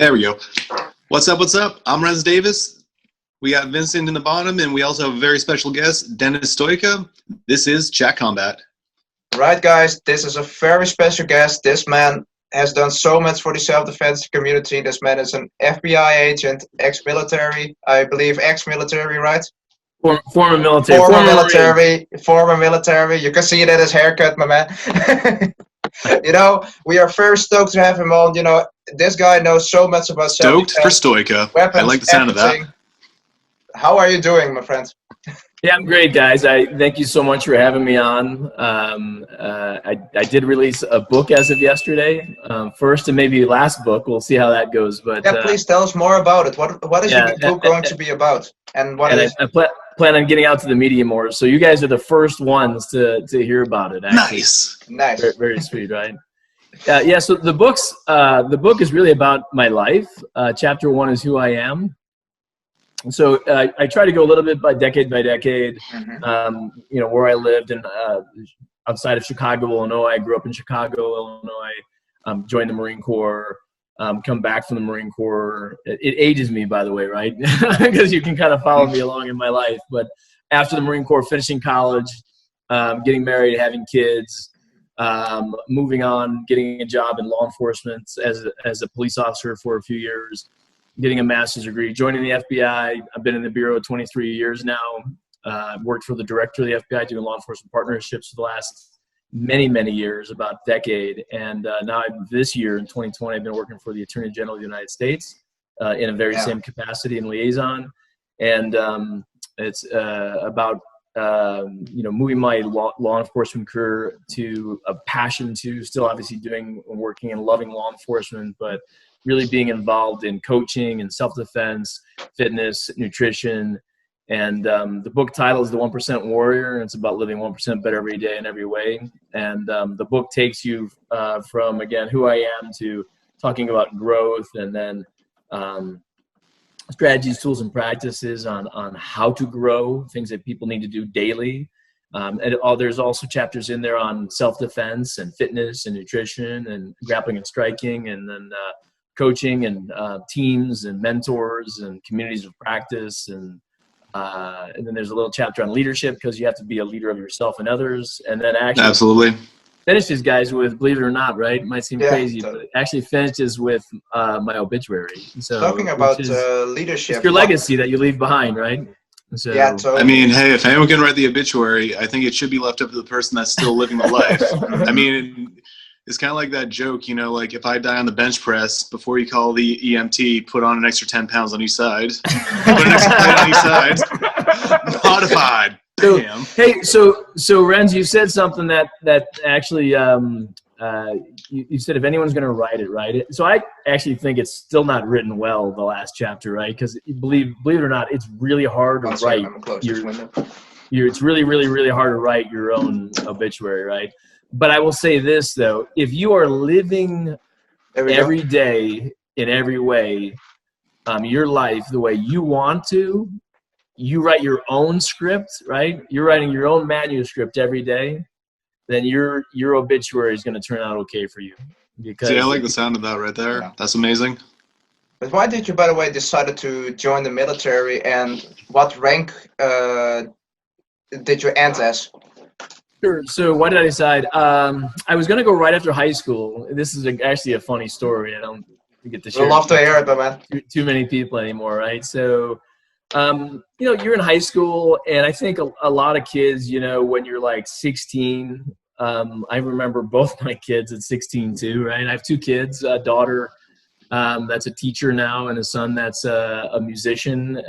There we go. What's up? What's up? I'm Renz Davis. We got Vincent in the bottom, and we also have a very special guest, Dennis Stoika. This is ChatCOMBAT. Right, guys. This is a very special guest. This man has done so much for the self-defense community. This man is an FBI agent, ex-military, I believe ex-military, right? Former military. Former military. You can see it at his haircut, my man. We are very stoked to have him on. This guy knows so much about self-defense. Stoked for Stoika. Weapons, I like the sound everything. of that. How are you doing, my friend? Yeah, I'm great, guys. I thank you so much for having me on. I did release a book as of yesterday, first and maybe last book. We'll see how that goes. But yeah, please tell us more about it. What is your book going to be about? And what is? I plan on getting out to the media more. So you guys are the first ones to hear about it. Actually. Nice. Very, very sweet, right? Yeah. So the book is really about my life. Chapter 1 is who I am. So I try to go a little bit by decade, where I lived and outside of Chicago, Illinois. I grew up in Chicago, Illinois. Joined the Marine Corps. Come back from the Marine Corps. It ages me, by the way, right? Because you can kind of follow me along in my life. But after the Marine Corps, finishing college, getting married, having kids, moving on, getting a job in law enforcement as a police officer for a few years. Getting a master's degree, joining the FBI. I've been in the Bureau 23 years now. I've worked for the director of the FBI doing law enforcement partnerships for the last many, many years, about a decade. And now this year in 2020, I've been working for the Attorney General of the United States in a very same capacity and liaison. And it's about moving my law enforcement career to a passion to still obviously working and loving law enforcement, but really being involved in coaching and self-defense, fitness, nutrition. And the book title is The 1% Warrior, and it's about living 1% better every day in every way. And the book takes you from, again, who I am to talking about growth, and then strategies, tools, and practices on how to grow, things that people need to do daily. There's also chapters in there on self-defense and fitness and nutrition and grappling and striking, and then coaching and teams and mentors and communities of practice, and then there's a little chapter on leadership, because you have to be a leader of yourself and others. And then actually absolutely finishes, guys, with, believe it or not, right? It might seem crazy, but it actually finishes with my obituary. So talking about leadership, it's your legacy that you leave behind, right? So, yeah, totally. I mean, hey, if anyone can write the obituary, I think it should be left up to the person that's still living the life. I mean, it's kind of like that joke, like if I die on the bench press, before you call the EMT, put on an extra 10 pounds on each side. Put an extra plate on each side. Modified. Bam. Hey, so Renz, you said something that actually you said if anyone's going to write it. So I actually think it's still not written well, the last chapter, right? Because believe it or not, it's really hard to write. It's really, really, really hard to write your own obituary, right? But I will say this, though. If you are living every day in every way, your life the way you want to, you write your own script, right? You're writing your own manuscript every day, then your obituary is going to turn out okay for you. Because see, I like the sound of that right there. Yeah. That's amazing. But why did you, by the way, decide to join the military, and what rank did you end as? Sure. So why did I decide? I was going to go right after high school. This is actually a funny story. I don't get to share. We'd love to hear it, man. Too many people anymore, right? So, you're in high school, and I think a lot of kids, when you're like 16, I remember both my kids at 16 too, right? I have 2 kids, a daughter that's a teacher now, and a son that's a musician,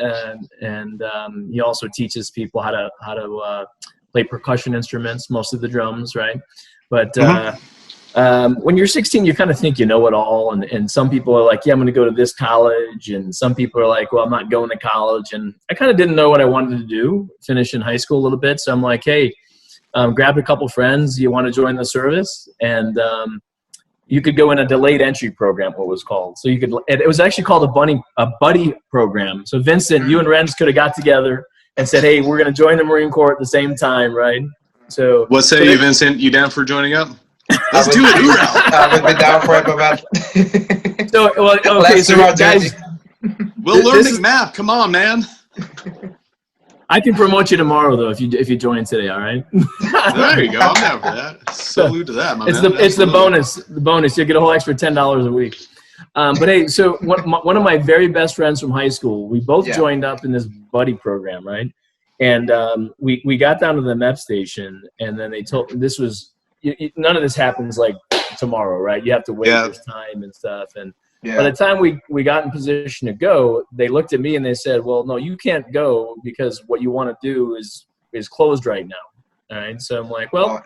and he also teaches people how to play percussion instruments, most of the drums, right? But when you're 16, you kind of think you know it all, and some people are like, yeah, I'm going to go to this college, and some people are like, well, I'm not going to college, and I kind of didn't know what I wanted to do, finish in high school a little bit, so I'm like, hey, grab a couple friends, you want to join the service, and you could go in a delayed entry program, what was called. So it was actually called a buddy program. So Vincent, you and Renz could have got together and said, hey, we're going to join the Marine Corps at the same time, right? So what say you, Vincent? You down for joining up? Let's do it. I would be down for it, man. So, well, okay, Let's so do our guys, duty. We'll learn the map. Come on, man. I can promote you tomorrow though if you join today. All right. There you go. I'm down for that. Salute to that, my It's man. the Absolutely. bonus. The bonus. You get a whole extra $10 a week. But hey, so one of my very best friends from high school, we both joined up in this buddy program, right? And we got down to the MEP station, and then they told this was none of this happens like tomorrow, right? You have to wait this time and stuff. And by the time we got in position to go, they looked at me and they said, "Well, no, you can't go because what you want to do is closed right now." All right, so I'm like, "Well,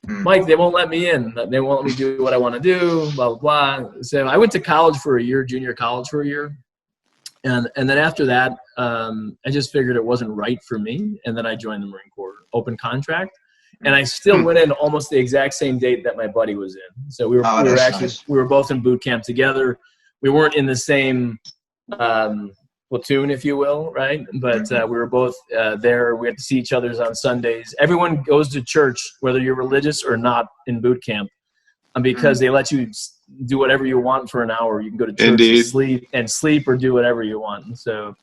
Mike, they won't let me in. They won't let me do what I want to do, blah, blah, blah." So I went to college for a year, junior college for a year. And then after that, I just figured it wasn't right for me. And then I joined the Marine Corps, open contract. And I still went in almost the exact same date that my buddy was in. So we were both in boot camp together. We weren't in the same platoon, if you will, right? But we were both there. We had to see each other on Sundays. Everyone goes to church, whether you're religious or not, in boot camp, because they let you do whatever you want for an hour. You can go to church and sleep or do whatever you want. And so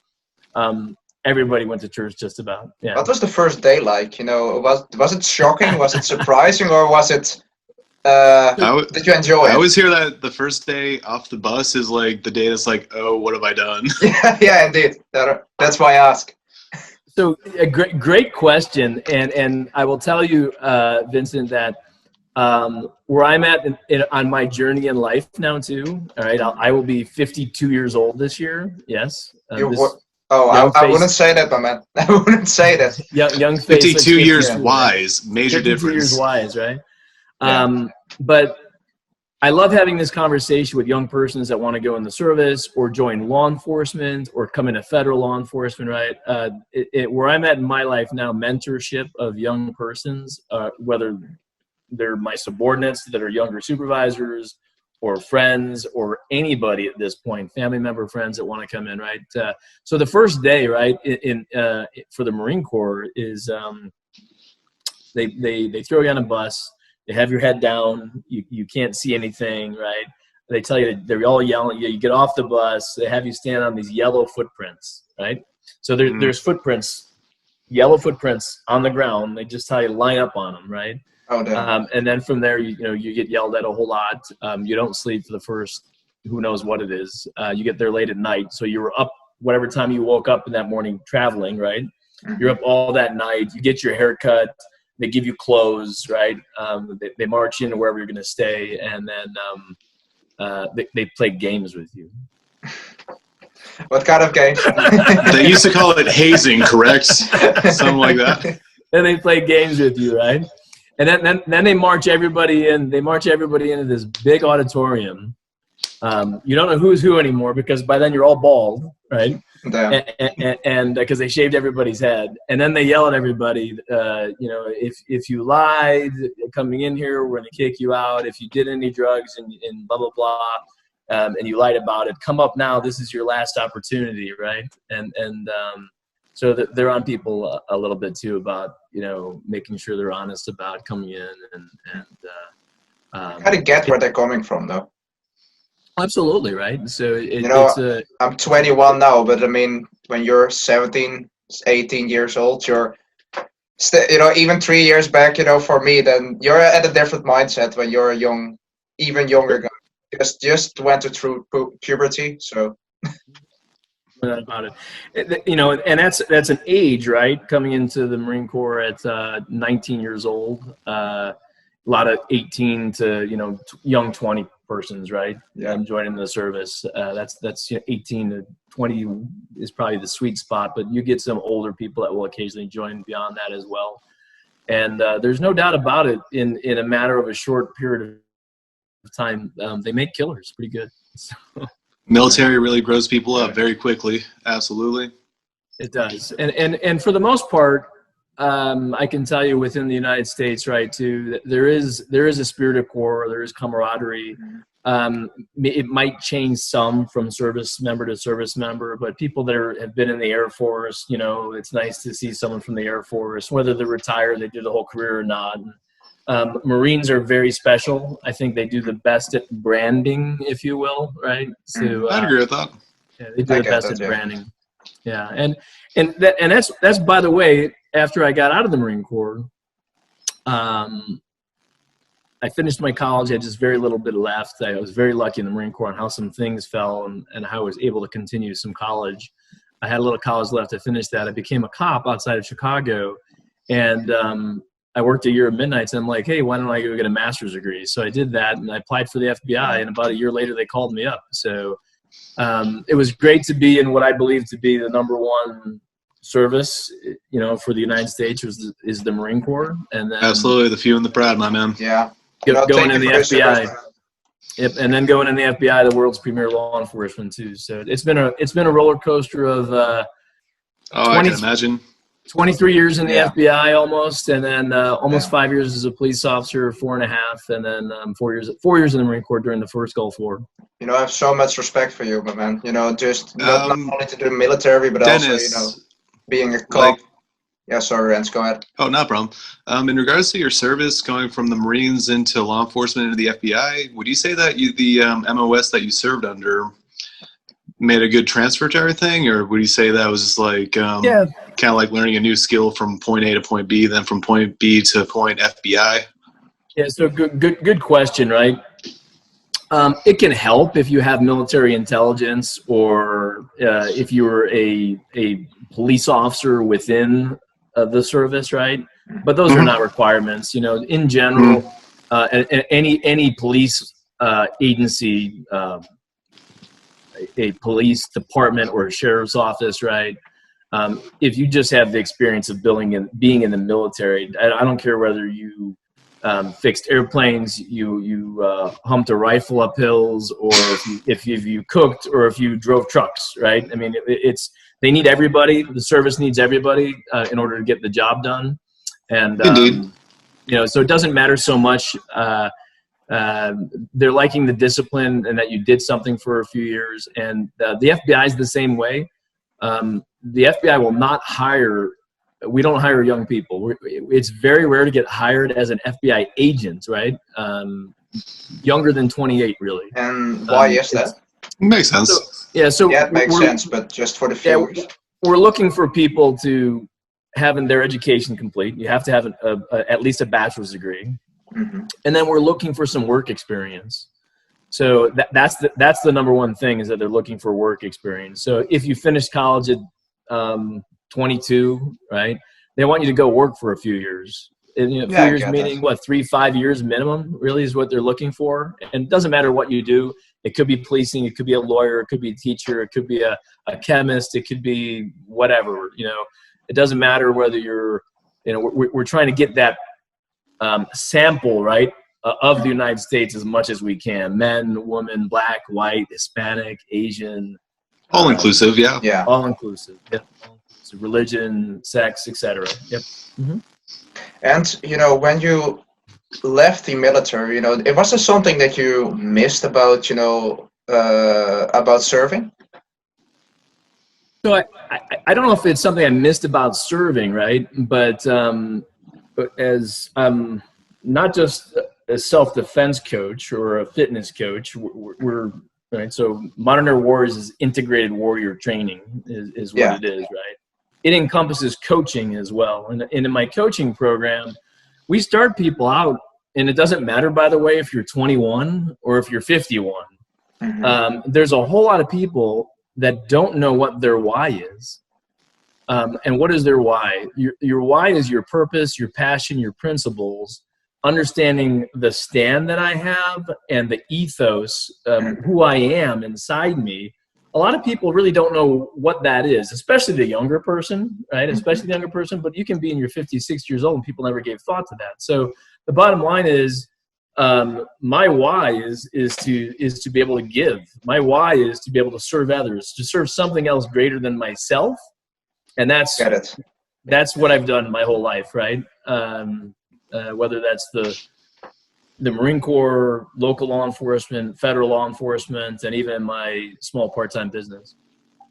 everybody went to church just about. Yeah. What was the first day like? You know, was it shocking? Was it surprising? Or was it did you enjoy it? I always hear that the first day off the bus is like the day that's like, oh, what have I done? Yeah, indeed. That's why I ask. So a great question. And I will tell you, Vincent, that where I'm at on my journey in life now too. All right. I will be 52 years old this year. Yes. I wouldn't say that, my man. I wouldn't say that. Young face. 52 years wise. Major 52 difference. years wise, right? But I love having this conversation with young persons that want to go in the service or join law enforcement or come into federal law enforcement, right? Where I'm at in my life now, mentorship of young persons, whether they're my subordinates that are younger supervisors or friends or anybody at this point, family member, friends that want to come in, right? So the first day, right, for the Marine Corps is they throw you on a bus. They have your head down. You can't see anything, right? They tell you, they're all yelling. You get off the bus. They have you stand on these yellow footprints, right? So there's footprints, yellow footprints on the ground. They just tell you to line up on them, right? Oh, damn. And then from there, you get yelled at a whole lot. You don't sleep for the first, who knows what it is. You get there late at night. So you were up whatever time you woke up in that morning traveling, right? You're up all that night. You get your hair cut. They give you clothes, right? They march you into wherever you're going to stay, and then they play games with you. What kind of games? They used to call it hazing, correct? Something like that. And they play games with you, right? And then they march everybody in. They march everybody into this big auditorium. You don't know who's who anymore because by then you're all bald, right? Damn. And because they shaved everybody's head, and then they yell at everybody. If you lied coming in here, we're going to kick you out. If you did any drugs and blah blah blah, and you lied about it, come up now. This is your last opportunity, right? So that they're on people a little bit too about making sure they're honest about coming in and How to get where they're coming from, though. Absolutely, right? So I'm 21 now, but I mean, when you're 17, 18 years old, you're even 3 years back, for me, then you're at a different mindset when you're young, even younger guy. Just went through puberty, so. About it, and that's an age, right? Coming into the Marine Corps at 19 years old, a lot of 18 to young 20 persons, right? Yeah. I'm joining the service. That's 18 to 20 is probably the sweet spot, but you get some older people that will occasionally join beyond that as well. And there's no doubt about it. In a matter of a short period of time, they make killers pretty good. So. Military really grows people up very quickly. Absolutely. It does. And for the most part, I can tell you within the United States, right, too, there is a spirit of corps, there is camaraderie. It might change some from service member to service member, but people that have been in the Air Force, it's nice to see someone from the Air Force, whether they're retired, they did the whole career or not. Marines are very special. I think they do the best at branding, if you will, right? So I'd agree with that. yeah, they do the best at branding. Yeah, and that's by the way, after I got out of the Marine Corps, I finished my college. I had just very little bit left. I was very lucky in the Marine Corps on how some things fell and how I was able to continue some college. I had a little college left. I finished that. I became a cop outside of Chicago, and I worked a year at midnights. And I'm like, hey, why don't I go get a master's degree? So I did that, and I applied for the FBI. And about a year later, they called me up. So it was great to be in what I believe to be the #1 service, for the United States is the Marine Corps. And then Absolutely, the few and the proud, my man. Yeah. Going in the FBI. Yep, and then going in the FBI, the world's premier law enforcement too. So it's been a roller coaster of I can imagine. 23 years in the FBI almost, and then almost 5 years as a police officer, 4.5, and then 4 years in the Marine Corps during the first Gulf War. I have so much respect for you, my man. Just not only to do the military, but Dennis, also, being a cop. Yeah, sorry, Rance, go ahead. Oh, no problem. In regards to your service, going from the Marines into law enforcement into the FBI, would you say that the MOS that you served under made a good transfer to everything, or would you say that was just like kind of like learning a new skill from point A to point B, then from point B to point FBI? Yeah, so good question, right? It can help if you have military intelligence, or if you were a police officer within the service, right? But those are not requirements. In general, any police agency, a police department or a sheriff's office, right? If you just have the experience of being in the military, I don't care whether you fixed airplanes, you humped a rifle up hills, or if you cooked, or if you drove trucks, right? I mean, they need everybody. The service needs everybody in order to get the job done. And Indeed. So it doesn't matter so much. They're liking the discipline and that you did something for a few years. And the FBI is the same way. The FBI will not hire. We don't hire young people. It's very rare to get hired as an FBI agent, right? Younger than 28, really. And why is that? Makes sense. So it makes sense, but just for the viewers. We're looking for people to having their education complete. You have to have at least a bachelor's degree. Mm-hmm. And then we're looking for some work experience. So that's the #1 thing, is that they're looking for work experience. So if you finish college at 22, right? They want you to go work for a few years. And, a few years meaning what, 3-5 years minimum really is what they're looking for. And it doesn't matter what you do. It could be policing, it could be a lawyer, it could be a teacher, it could be a chemist, it could be whatever. It doesn't matter whether you're, we're trying to get that sample, right, of the United States as much as we can. Men, women, black, white, Hispanic, Asian. All inclusive, yeah. All inclusive. Yep. So religion, sex, etc. Yep. Mm-hmm. And when you left the military, it was there something that you missed about serving? So I don't know if it's something I missed about serving, right? But as not just a self-defense coach or a fitness coach, we're right. So Modern Era Warriors is integrated warrior training is what it is, right? It encompasses coaching as well. And in my coaching program, we start people out, and it doesn't matter, by the way, if you're 21 or if you're 51. Mm-hmm. There's a whole lot of people that don't know what their why is. And what is their why? Your why is your purpose, your passion, your principles, understanding the stand that I have and the ethos, who I am inside me. A lot of people really don't know what that is, especially the younger person, right? Especially the younger person, but you can be in your 50, 60 years old and people never gave thought to that. So the bottom line is, my why is to be able to give. My why is to be able to serve others, to serve something else greater than myself. And that's what I've done my whole life, right? Whether that's the Marine Corps, local law enforcement, federal law enforcement, and even my small part-time business.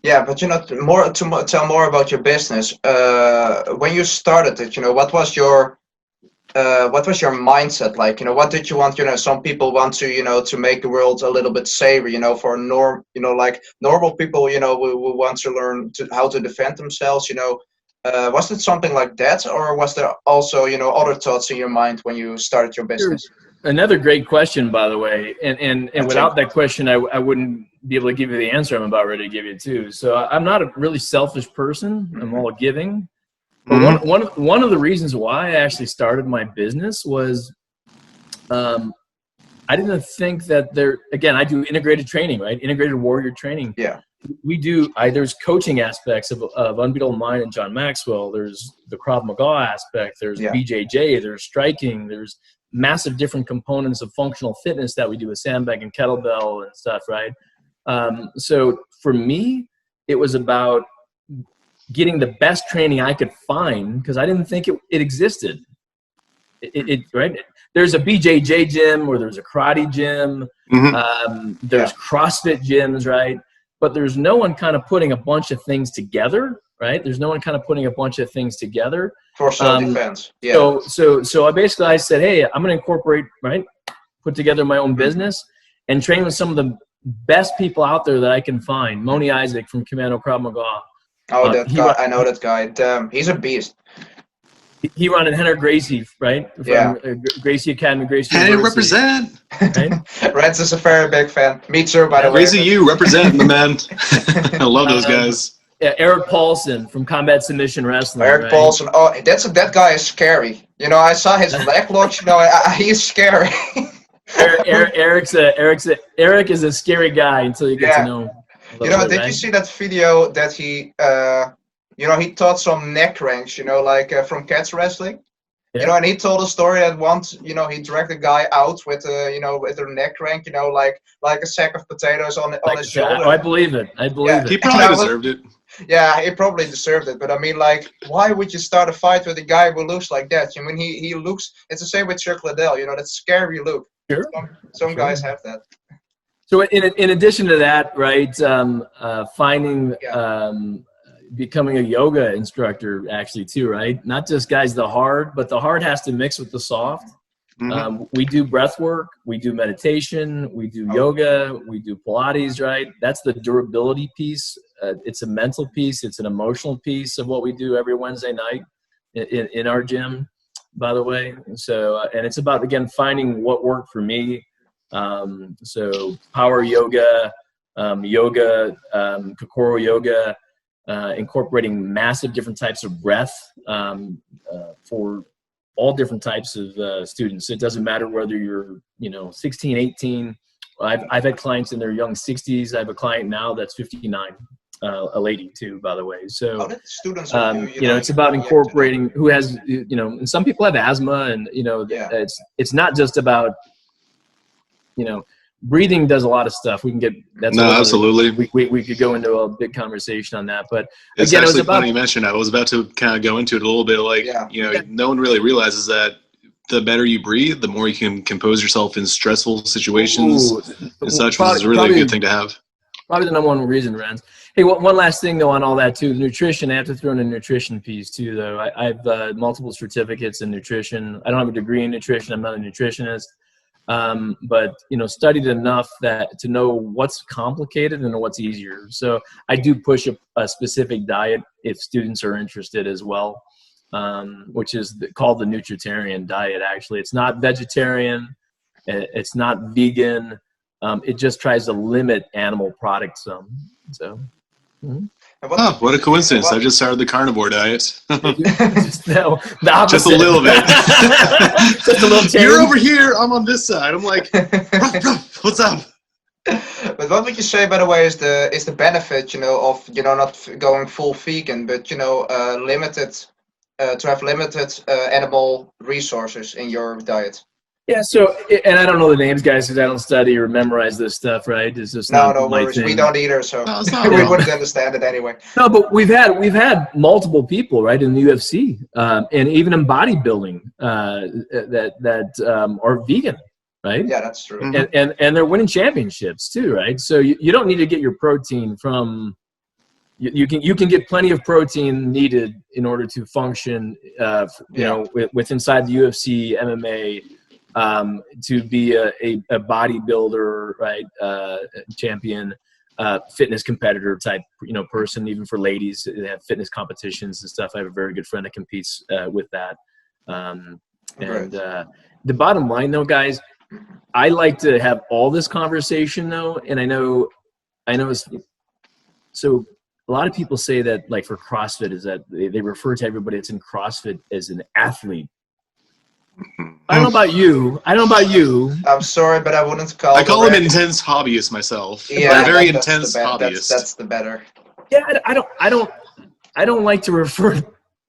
Yeah, but tell more about your business. When you started it, what was your what was your mindset like? What did you want? Some people want to, to make the world a little bit safer. For like normal people, we want to learn how to defend themselves. Was it something like that, or was there also, other thoughts in your mind when you started your business? Another great question, by the way. And without that question, I wouldn't be able to give you the answer I'm about ready to give you too. So I'm not a really selfish person. I'm all giving. But one of the reasons why I actually started my business was I didn't think that again, I do integrated training, right? Integrated warrior training. Yeah. We do, there's coaching aspects of Unbeatable Mind and John Maxwell. There's the Krav Maga aspect. There's BJJ. There's striking. There's massive different components of functional fitness that we do with sandbag and kettlebell and stuff, right? So for me, it was about getting the best training I could find because I didn't think it existed. Right? There's a BJJ gym or there's a karate gym. There's CrossFit gyms, right? But there's no one kind of putting a bunch of things together, right? There's no one kind of putting a bunch of things together for self-defense. Yeah. So I said, hey, I'm going to incorporate, right? Put together my own business and train with some of the best people out there that I can find. Moni Isaac from Commando Krav Maga. Oh, that guy! I know that guy. Damn, he's a beast. He run Henry Gracie, right? From Gracie Academy, Gracie Hey, represent! Right? Reds is a very big fan. Me too, by the way. Gracie, you represent the man. I love those guys. Yeah, Eric Paulson from Combat Submission Wrestling. Eric Paulson. Oh, that guy is scary. I saw his leg lock. He's scary. Eric is a scary guy until you get to know him. Did you see that video that he, he taught some neck ranks, like from cats wrestling? And he told a story that once, he dragged a guy out with, with a neck rank, like a sack of potatoes on his shoulder. I believe it. It. He probably deserved it. Yeah, he probably deserved it. But I mean, like, why would you start a fight with a guy who looks like that? I mean, he looks, it's the same with Chuck Liddell, that scary look. Sure. Some guys have that. So in addition to that, right, finding, becoming a yoga instructor actually too, right? Not just guys, the hard, but the hard has to mix with the soft. We do breath work, we do meditation, we do yoga, we do Pilates, right? That's the durability piece. It's a mental piece. It's an emotional piece of what we do every Wednesday night in our gym, by the way. So, and it's about, again, finding what worked for me. So power yoga, Kokoro yoga, incorporating massive different types of breath for all different types of students. It doesn't matter whether you're 16, 18. I've had clients in their young 60s. I have a client now that's 59, a lady too, by the way. So students it's about incorporating who has and some people have asthma, and it's not just about breathing does a lot of stuff. We can get absolutely. We could go into a big conversation on that, but it's again, actually funny you mentioned. I was about to kind of go into it a little bit. Like no one really realizes that the better you breathe, the more you can compose yourself in stressful situations and such, which is a really good thing to have. Probably the number one reason, Renz. Hey, one last thing though on all that too, nutrition. I have to throw in a nutrition piece too, though. I have multiple certificates in nutrition. I don't have a degree in nutrition. I'm not a nutritionist. But studied enough to know what's complicated and what's easier. So I do push a specific diet if students are interested as well, which is called the nutritarian diet. Actually, it's not vegetarian, it's not vegan. It just tries to limit animal products some. So. Oh, what a coincidence. I just started the carnivore diet. Just a little bit. Just a little change. You're over here, I'm on this side. I'm like, ruff, what's up? But what would you say, by the way, is the benefit, of not going full vegan, but limited to have limited animal resources in your diet? Yeah, so, and I don't know the names, guys, because I don't study or memorize this stuff, right? It's just no worries. We don't either, so we wouldn't understand it anyway. No, but we've had multiple people, right, in the UFC and even in bodybuilding that are vegan, right? Yeah, that's true. And they're winning championships too, right? So you don't need to get your protein from you can get plenty of protein needed in order to function, with inside the UFC, MMA, to be a bodybuilder, right, champion, fitness competitor type, person. Even for ladies, they have fitness competitions and stuff. I have a very good friend that competes with that. The bottom line, though, guys, I like to have all this conversation, though, and I know so. A lot of people say that, like, for CrossFit, is that they refer to everybody that's in CrossFit as an athlete. I don't know about you. I'm sorry, but I wouldn't call. I call them intense hobbyists myself. Yeah, very intense hobbyists. That's the better. Yeah, I don't like to refer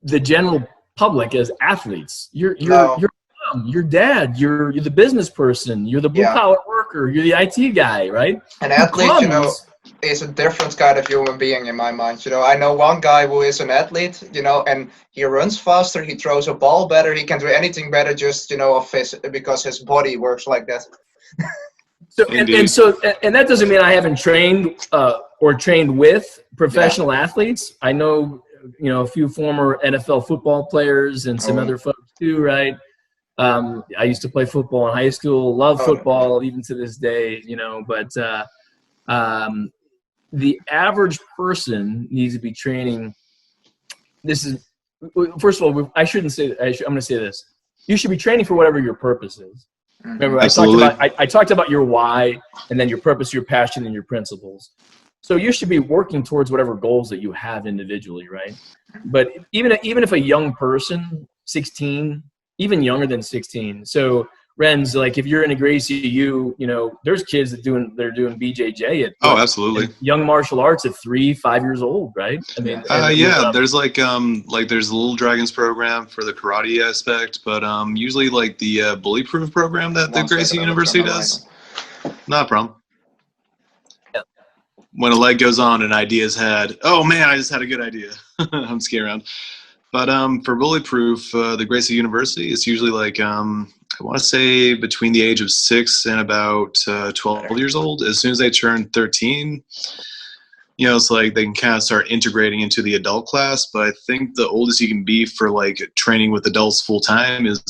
the general public as athletes. You're mom, your dad, you're the business person, you're the blue collar worker, you're the IT guy, right? An athlete, is a different kind of human being in my mind. I know one guy who is an athlete, and he runs faster, he throws a ball better, he can do anything better just, because his body works like that. So and that doesn't mean I haven't trained or trained with professional athletes. I know, a few former NFL football players and some other folks too, right? I used to play football in high school, love football even to this day, but the average person needs to be training. First of all, I shouldn't say that. I'm going to say this. You should be training for whatever your purpose is. Remember, I talked about your why, and then your purpose, your passion, and your principles. So you should be working towards whatever goals that you have individually, right? But even if a young person, 16, even younger than 16, so Renz, like, if you're in a Gracie U, there's kids they're doing BJJ at absolutely young martial arts at 3-5 years old, right? I mean, there's there's the Little Dragons program for the karate aspect, but usually like the bully-proof program that the Gracie University does. Not a problem. Yeah. When a leg goes on, an idea's had. Oh man, I just had a good idea. I'm scared around. But for bully-proof, the Gracie University, it's usually like I want to say between the age of 6 and about 12 years old. As soon as they turn 13, it's like they can kind of start integrating into the adult class. But I think the oldest you can be for like training with adults full time is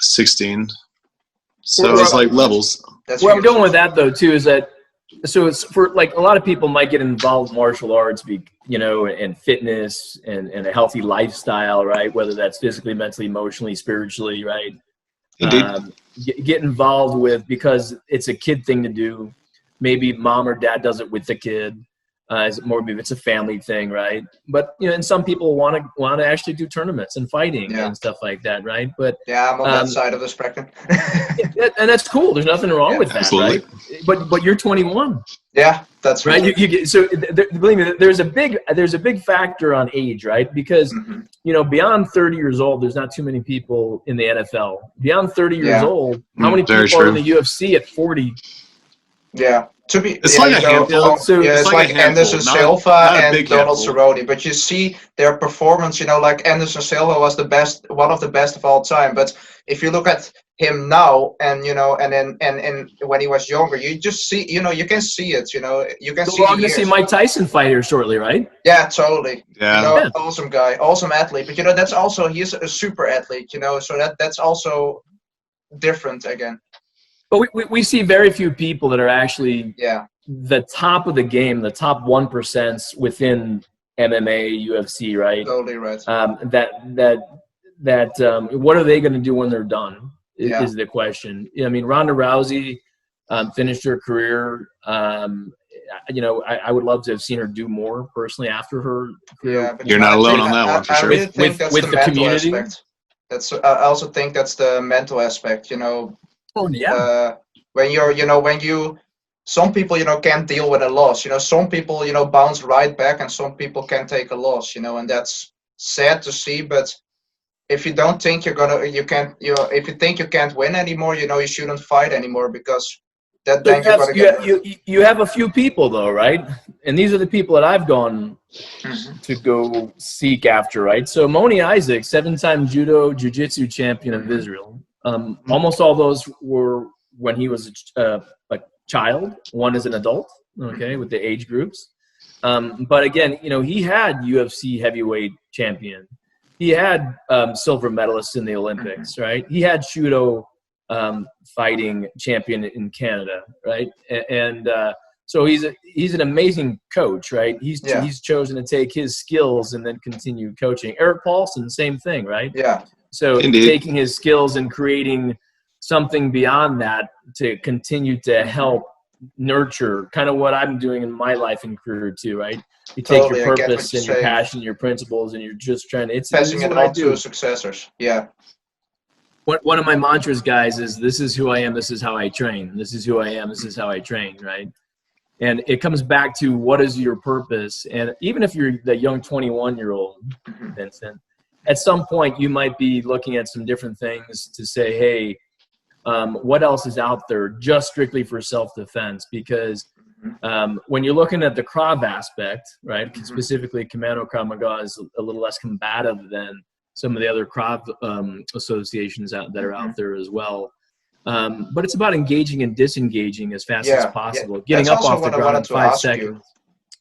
16. So it's like levels. Where I'm going with that, though, too, is that so it's for, like, a lot of people might get involved in martial arts, and fitness and a healthy lifestyle, right? Whether that's physically, mentally, emotionally, spiritually, right? Get involved with, because it's a kid thing to do. Maybe mom or dad does it with the kid. It's a family thing, right? But and some people want to actually do tournaments and fighting and stuff like that, right? But I'm on that side of the spectrum. And that's cool. There's nothing wrong with that, absolutely. Right? But you're 21. Yeah, that's right. Believe me, there's a big factor on age, right? Because beyond 30 years old, there's not too many people in the NFL. Beyond 30 years old, how many people are in the UFC at 40? Yeah. It's like a handful. It's like Anderson Silva and Donald Cerrone. But you see their performance, like Anderson Silva was one of the best of all time. But if you look at him now, and and when he was younger, you just see, you can see it. You can see. We're going to see Mike Tyson fight here shortly, right? Yeah, totally. Yeah. Awesome guy, awesome athlete. But that's also, he's a super athlete. So that's also different again. But we see very few people that are actually the top of the game, the top 1% within MMA, UFC, right? Totally right. What are they going to do when they're done is the question. I mean, Ronda Rousey finished her career. I would love to have seen her do more personally after her career. Yeah, you're not alone on that one for sure. I really think that's with the the community. Aspect. I also think that's the mental aspect. Oh yeah. Some people, can't deal with a loss. Some people, bounce right back, and some people can take a loss. And that's sad to see. But if you don't think if you think you can't win anymore, you shouldn't fight anymore, because you have a few people though, right? And these are the people that I've gone to go seek after, right? So Moni Isaac, 7-time judo jiu-jitsu champion of Israel. Almost all those were when he was a child. One is an adult, okay, with the age groups. But again, he had UFC heavyweight champion. He had silver medalists in the Olympics, right? He had judo fighting champion in Canada, right? And so he's an amazing coach, right? He's chosen to take his skills and then continue coaching. Eric Paulson, same thing, right? Yeah. So Indeed. taking his skills and creating something beyond that to continue to help nurture, kind of what I'm doing in my life and career too, right? You take Totally, your I get what purpose you're and your saying. passion, your principles, and you're just trying to. This Passing is it what I on do. to successors. Yeah. One of my mantras, guys, is this is who I am, this is how I train. This is who I am, this is how I train, right? And it comes back to what is your purpose. And even if you're that young 21-year-old, Vincent, at some point you might be looking at some different things to say, hey, what else is out there just strictly for self-defense? Because when you're looking at the Krav aspect, right, specifically Commando Krav Maga is a little less combative than some of the other Krav associations that are out there as well. But it's about engaging and disengaging as fast as possible. Getting That's up also off the what I ground in wanted to 5 ask seconds.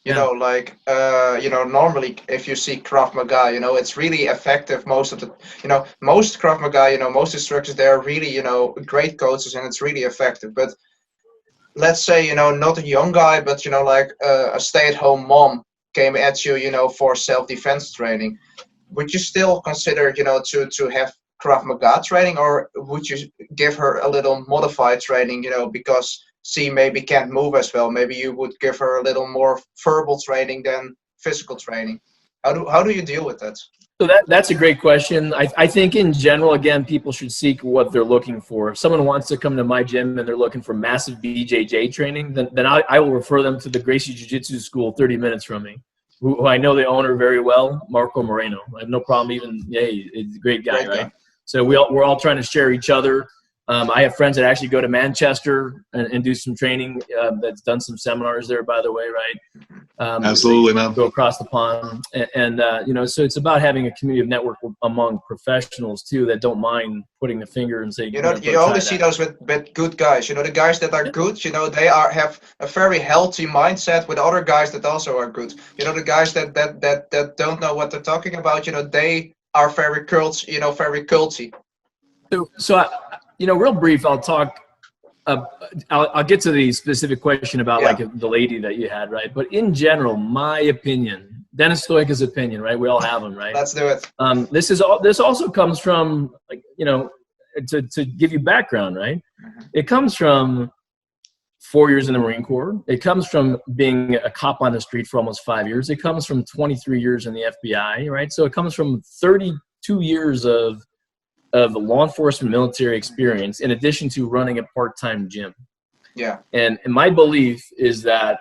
You know, like, normally if you see Krav Maga, it's really effective most of the, most Krav Maga, most instructors, they're really, great coaches and it's really effective. But let's say, not a young guy, but, like a stay-at-home mom came at you, for self-defense training. Would you still consider, to have Krav Maga training, or would you give her a little modified training, because she maybe can't move as well? Maybe you would give her a little more verbal training than physical training. How do you deal with that? So that's a great question. I think in general, again, people should seek what they're looking for. If someone wants to come to my gym and they're looking for massive BJJ training, then I will refer them to the Gracie Jiu-Jitsu School 30 minutes from me, who I know the owner very well, Marco Moreno. I have no problem even, he's a great guy, right? So we're all trying to share each other. I have friends that actually go to Manchester and do some training, that's done some seminars there, by the way, right? Absolutely, man. Go across the pond. And so it's about having a community of network among professionals, too, that don't mind putting the finger and saying, you only see those with good guys. The guys that are good, they have a very healthy mindset with other guys that also are good. The guys that don't know what they're talking about, they are very very culty. So real brief, I'll talk. I'll get to the specific question about like the lady that you had, right? But in general, my opinion, Dennis Stoika's opinion, right? We all have them, right? Let's do it. This also comes from, like, to give you background, right? It comes from 4 years in the Marine Corps. It comes from being a cop on the street for almost 5 years. It comes from 23 years in the FBI, right? So it comes from 32 years of law enforcement military experience, in addition to running a part-time gym. Yeah. And my belief is that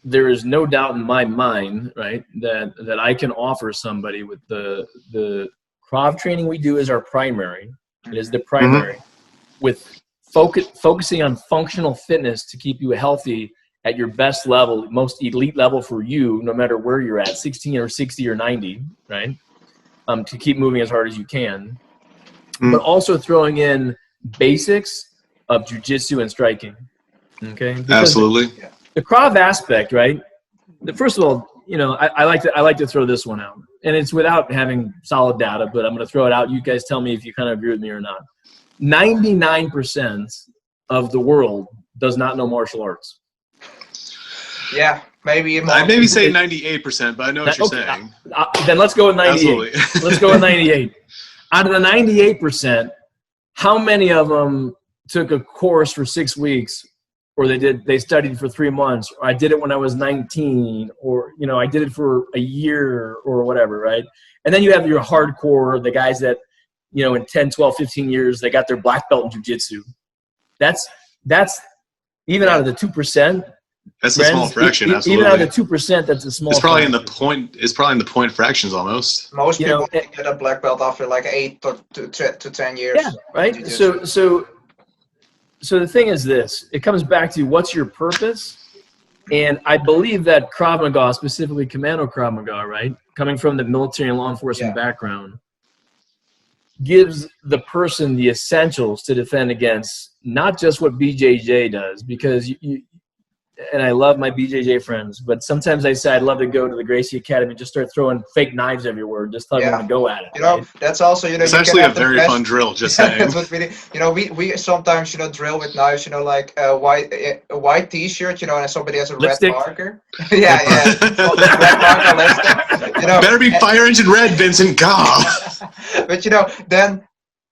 there is no doubt in my mind, right, that I can offer somebody with the Krav training we do as our primary. It is the primary, with focusing on functional fitness to keep you healthy at your best level, most elite level for you, no matter where you're at, 16 or 60 or 90, right? To keep moving as hard as you can. But also throwing in basics of jiu-jitsu and striking. Okay. Because absolutely. The Krav aspect, right? First of all, I like to throw this one out, and it's without having solid data, but I'm going to throw it out. You guys tell me if you kind of agree with me or not. 99% of the world does not know martial arts. Yeah, maybe. I'd maybe say 98%, but I know what you're saying. Then let's go with 98. Absolutely. Let's go with 98. Out of the 98%, how many of them took a course for 6 weeks, or they studied for 3 months, or I did it when I was 19, or, I did it for a year or whatever, right? And then you have your hardcore, the guys that, in 10, 12, 15 years, they got their black belt in jiu-jitsu. That's even out of the 2%. That's a small fraction, absolutely. Even out of the 2%, that's a small It's probably fraction. It's probably in the point fractions almost. Most people get a black belt after like 8 to 10 years. Yeah, right? So the thing is this. It comes back to what's your purpose? And I believe that Krav Maga, specifically Commando Krav Maga, right, coming from the military and law enforcement background, gives the person the essentials to defend against not just what BJJ does, because and I love my BJJ friends, but sometimes I say I'd love to go to the Gracie Academy and just start throwing fake knives everywhere and just tell everyone to go at it. You know, right? that's also, you know, It's you actually can a have the very best, fun drill, just saying. that's what you know, we sometimes, you know, drill with knives, you know, like a white t-shirt, you know, and somebody has a Lipstick? red marker. yeah, red marker lipstick. You know, Better be fire engine red, Vincent. God. but you know, then,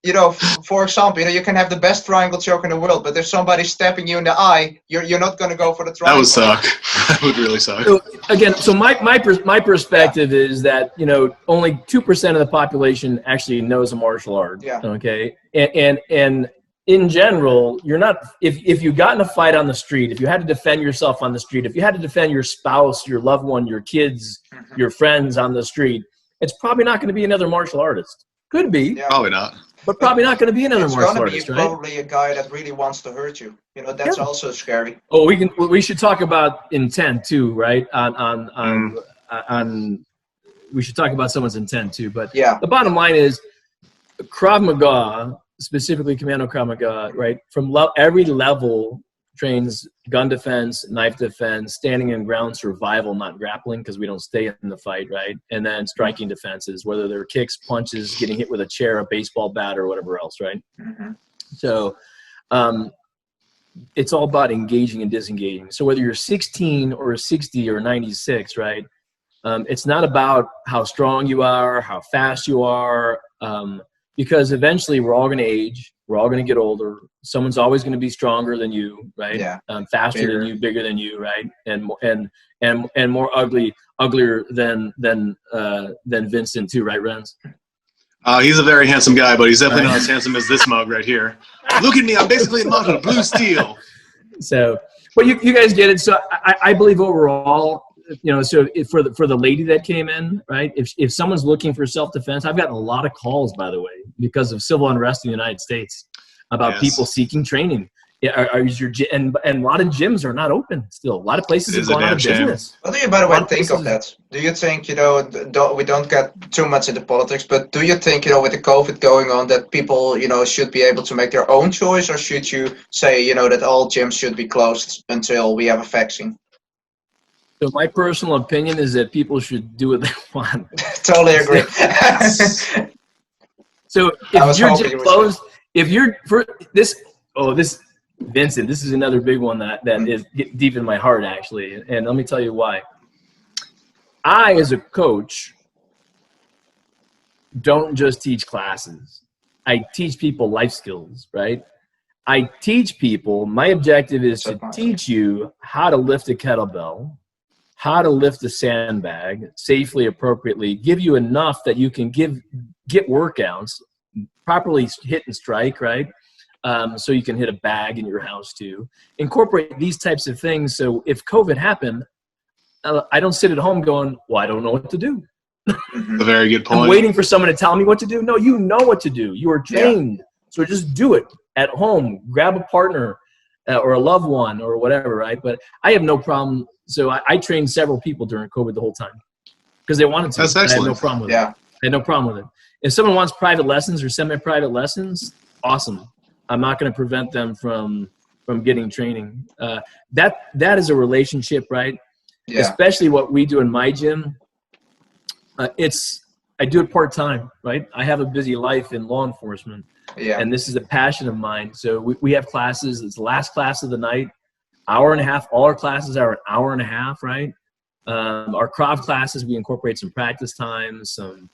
you know, for example, you know, you can have the best triangle choke in the world, but if somebody's stabbing you in the eye, you're not going to go for the That triangle. would suck. That would really suck. So again, so my perspective is that, you know, only 2% of the population actually knows a martial art. Yeah. Okay. And in general, you're not, if you got in a fight on the street, if you had to defend yourself on the street, if you had to defend your spouse, your loved one, your kids, your friends on the street, it's probably not going to be another martial artist. Could be. Yeah. Probably not. But probably not going to be another It's martial going to be artist, right? probably a guy that really wants to hurt you. You know, that's also scary. Oh, we should talk about intent too, right? We should talk about someone's intent too. But Yeah. the bottom line is Krav Maga, specifically Commando Krav Maga, right? From every level trains gun defense, knife defense, standing and ground survival, not grappling because we don't stay in the fight, right? And then striking defenses, whether they're kicks, punches, getting hit with a chair, a baseball bat, or whatever else, right? So it's all about engaging and disengaging. So whether you're 16 or 60 or 96, right? It's not about how strong you are, how fast you are, because eventually we're all going to age. We're all going to get older. Someone's always going to be stronger than you, right? Yeah. Faster than you, bigger than you, right? And more uglier than Vincent too, right, Renz? He's a very handsome guy, but he's definitely not as handsome as this mug right here. Look at me. I'm basically a model of blue steel. So, but you guys get it. So I believe overall, you know, so for the lady that came in, right? If someone's looking for self-defense, I've gotten a lot of calls, by the way, because of civil unrest in the United States about people seeking training. Yeah, and a lot of gyms are not open still. A lot of places have gone out of business. What do you, by the way, think of that? Do you think, you know, we don't get too much into politics, but do you think, you know, with the COVID going on, that people, you know, should be able to make their own choice, or should you say, you know, that all gyms should be closed until we have a vaccine? So my personal opinion is that people should do what they want. Totally agree. So if your gym closed, if you're for this, Vincent, this is another big one that is deep in my heart, actually. And let me tell you why. I, as a coach, don't just teach classes. I teach people life skills, right? I teach people, my objective is to teach you how to lift a kettlebell, how to lift a sandbag safely, appropriately, give you enough that you can get workouts, properly hit and strike, right? So you can hit a bag in your house too. Incorporate these types of things. So if COVID happened, I don't sit at home going, well, I don't know what to do. A very good point. I'm waiting for someone to tell me what to do. No, you know what to do. You are trained. Yeah. So just do it at home. Grab a partner or a loved one or whatever, right? But I have no problem. So I trained several people during COVID the whole time because they wanted to. That's excellent. I had no problem with it. I had no problem with it. If someone wants private lessons or semi-private lessons, awesome. I'm not going to prevent them from getting training. That is a relationship, right? Yeah. Especially what we do in my gym. I do it part-time, right? I have a busy life in law enforcement, and this is a passion of mine. So we have classes. It's the last class of the night, hour and a half. All our classes are an hour and a half, right? Our Krav classes, we incorporate some practice time, some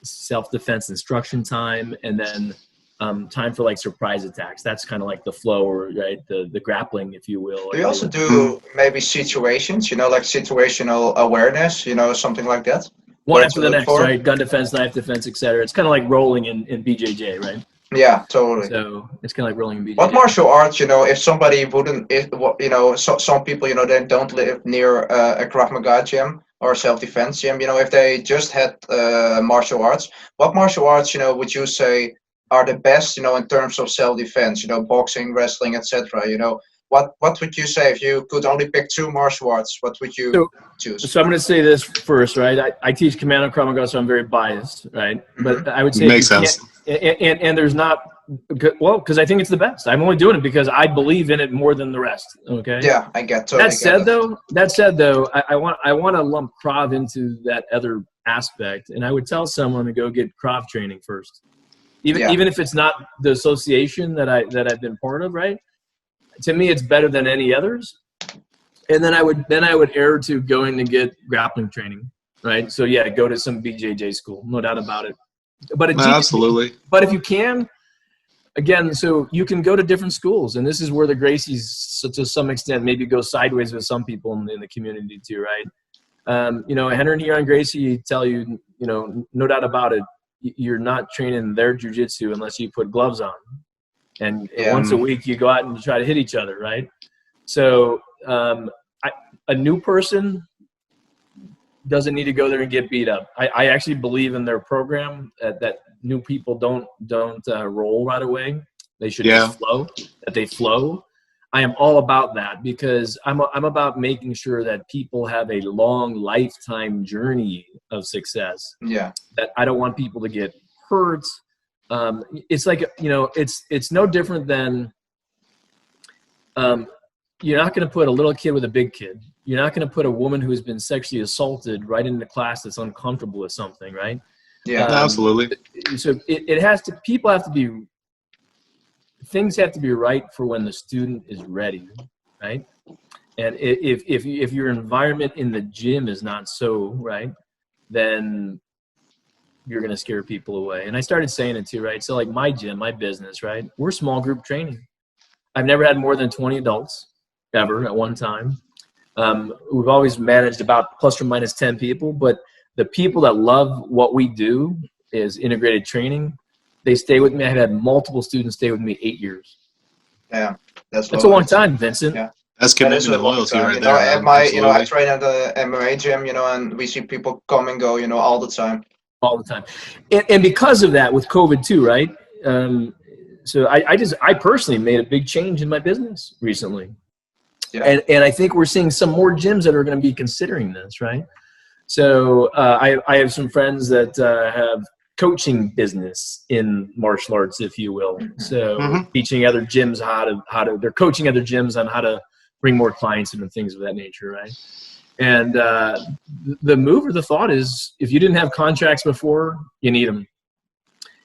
self-defense instruction time, and then time for like surprise attacks. That's kind of like the flow, or right, the grappling, if you will. Do you also do maybe situations, you know, like situational awareness, you know, something like that? One after the next, right? Gun defense, knife defense, etc. It's kind of like rolling in BJJ, right? Yeah, totally. So it's kind of like rolling in BJJ. What martial arts, you know, if somebody wouldn't, you know, some people, you know, they don't live near a Krav Maga gym or a self-defense gym, you know, if they just had martial arts, what martial arts, you know, would you say are the best, you know, in terms of self-defense, you know, boxing, wrestling, etc., you know? What would you say if you could only pick two martial arts? What would you choose? So I'm going to say this first, right? I teach Commando Krav Maga, so I'm very biased, right? But I would say makes sense. And there's not, well, because I think it's the best. I'm only doing it because I believe in it more than the rest. Okay. Yeah, I get to. That said, though, I want to lump Krav into that other aspect, and I would tell someone to go get Krav training first, even if it's not the association that I've been part of. Right. To me, it's better than any others. And then I would err to going to get grappling training. Right. So yeah, go to some BJJ school, no doubt about it. But absolutely. But if you can, again, so you can go to different schools, and this is where the Gracies, to some extent, maybe go sideways with some people in the community too, right? You know, Henry and Huron Gracie tell you, you know, no doubt about it, you're not training their jiu-jitsu unless you put gloves on, and once a week you go out and you try to hit each other, right? So a new person doesn't need to go there and get beat up. I actually believe in their program that new people don't roll right away. They should just flow, that they flow. I am all about that because I'm about making sure that people have a long lifetime journey of success. Yeah. That I don't want people to get hurt. It's like, you know, it's no different than you're not going to put a little kid with a big kid. You're not going to put a woman who's been sexually assaulted right into class that's uncomfortable with something, right? Yeah, absolutely. So it has to, people have to be, things have to be right for when the student is ready, right? And if your environment in the gym is not so, right, then you're going to scare people away. And I started saying it too, right? So like my gym, my business, right? We're small group training. I've never had more than 20 adults ever at one time. We've always managed about plus or minus 10 people, but the people that love what we do is integrated training. They stay with me. I've had multiple students stay with me 8 years. Yeah, that's a long time, Vincent. Yeah. That's commitment and loyalty right there. I train at the MMA gym, and we see people come and go, all the time. All the time. And because of that, with COVID too, right? So I personally made a big change in my business recently. Yeah. And I think we're seeing some more gyms that are going to be considering this, right? So I have some friends that have coaching business in martial arts, if you will. So teaching other gyms how to they're coaching other gyms on how to bring more clients in and things of that nature, right? And the move or the thought is, if you didn't have contracts before, you need them.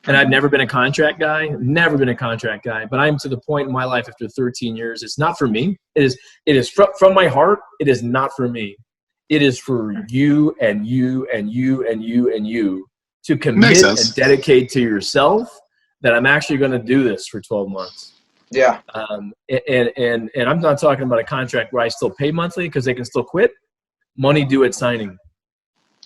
And I've never been a contract guy, but I'm to the point in my life after 13 years, it's not for me. It is from my heart. It is not for me. It is for you and you and you and you and you to commit and dedicate to yourself that I'm actually going to do this for 12 months. Yeah. And I'm not talking about a contract where I still pay monthly because they can still quit. Money due at signing.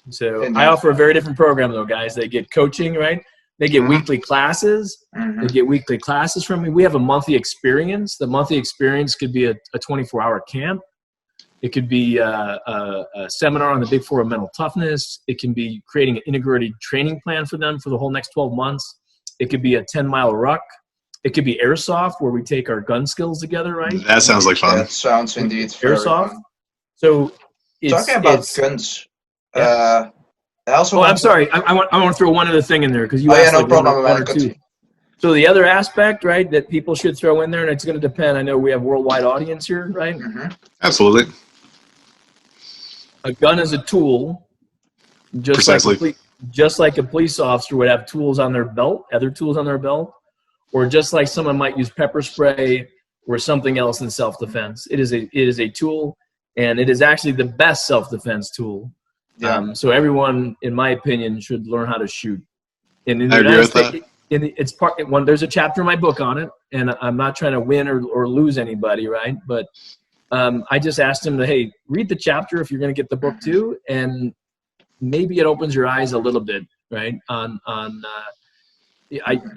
So I offer a very different program though, guys. They get coaching, right? They get weekly classes. They get weekly classes from me. We have a monthly experience. The monthly experience could be a 24-hour camp. It could be a seminar on the Big Four of mental toughness. It can be creating an integrated training plan for them for the whole next 12 months. It could be a 10-mile ruck. It could be airsoft, where we take our gun skills together, right? That sounds like fun. That sounds indeed airsoft. Fun. So talking about guns. I'm sorry. I want to throw one other thing in there because you asked no problem, one or two. So the other aspect, right, that people should throw in there, and it's going to depend. I know we have worldwide audience here, right? Absolutely. A gun is a tool, just like a police officer would have tools on their belt, other tools on their belt, or just like someone might use pepper spray or something else in self-defense. It is a tool, and it is actually the best self-defense tool. Yeah. So everyone, in my opinion, should learn how to shoot. And in the United States, there's a chapter in my book on it, and I'm not trying to win or lose anybody, right? But I just asked him to, read the chapter if you're going to get the book too, and maybe it opens your eyes a little bit, right? And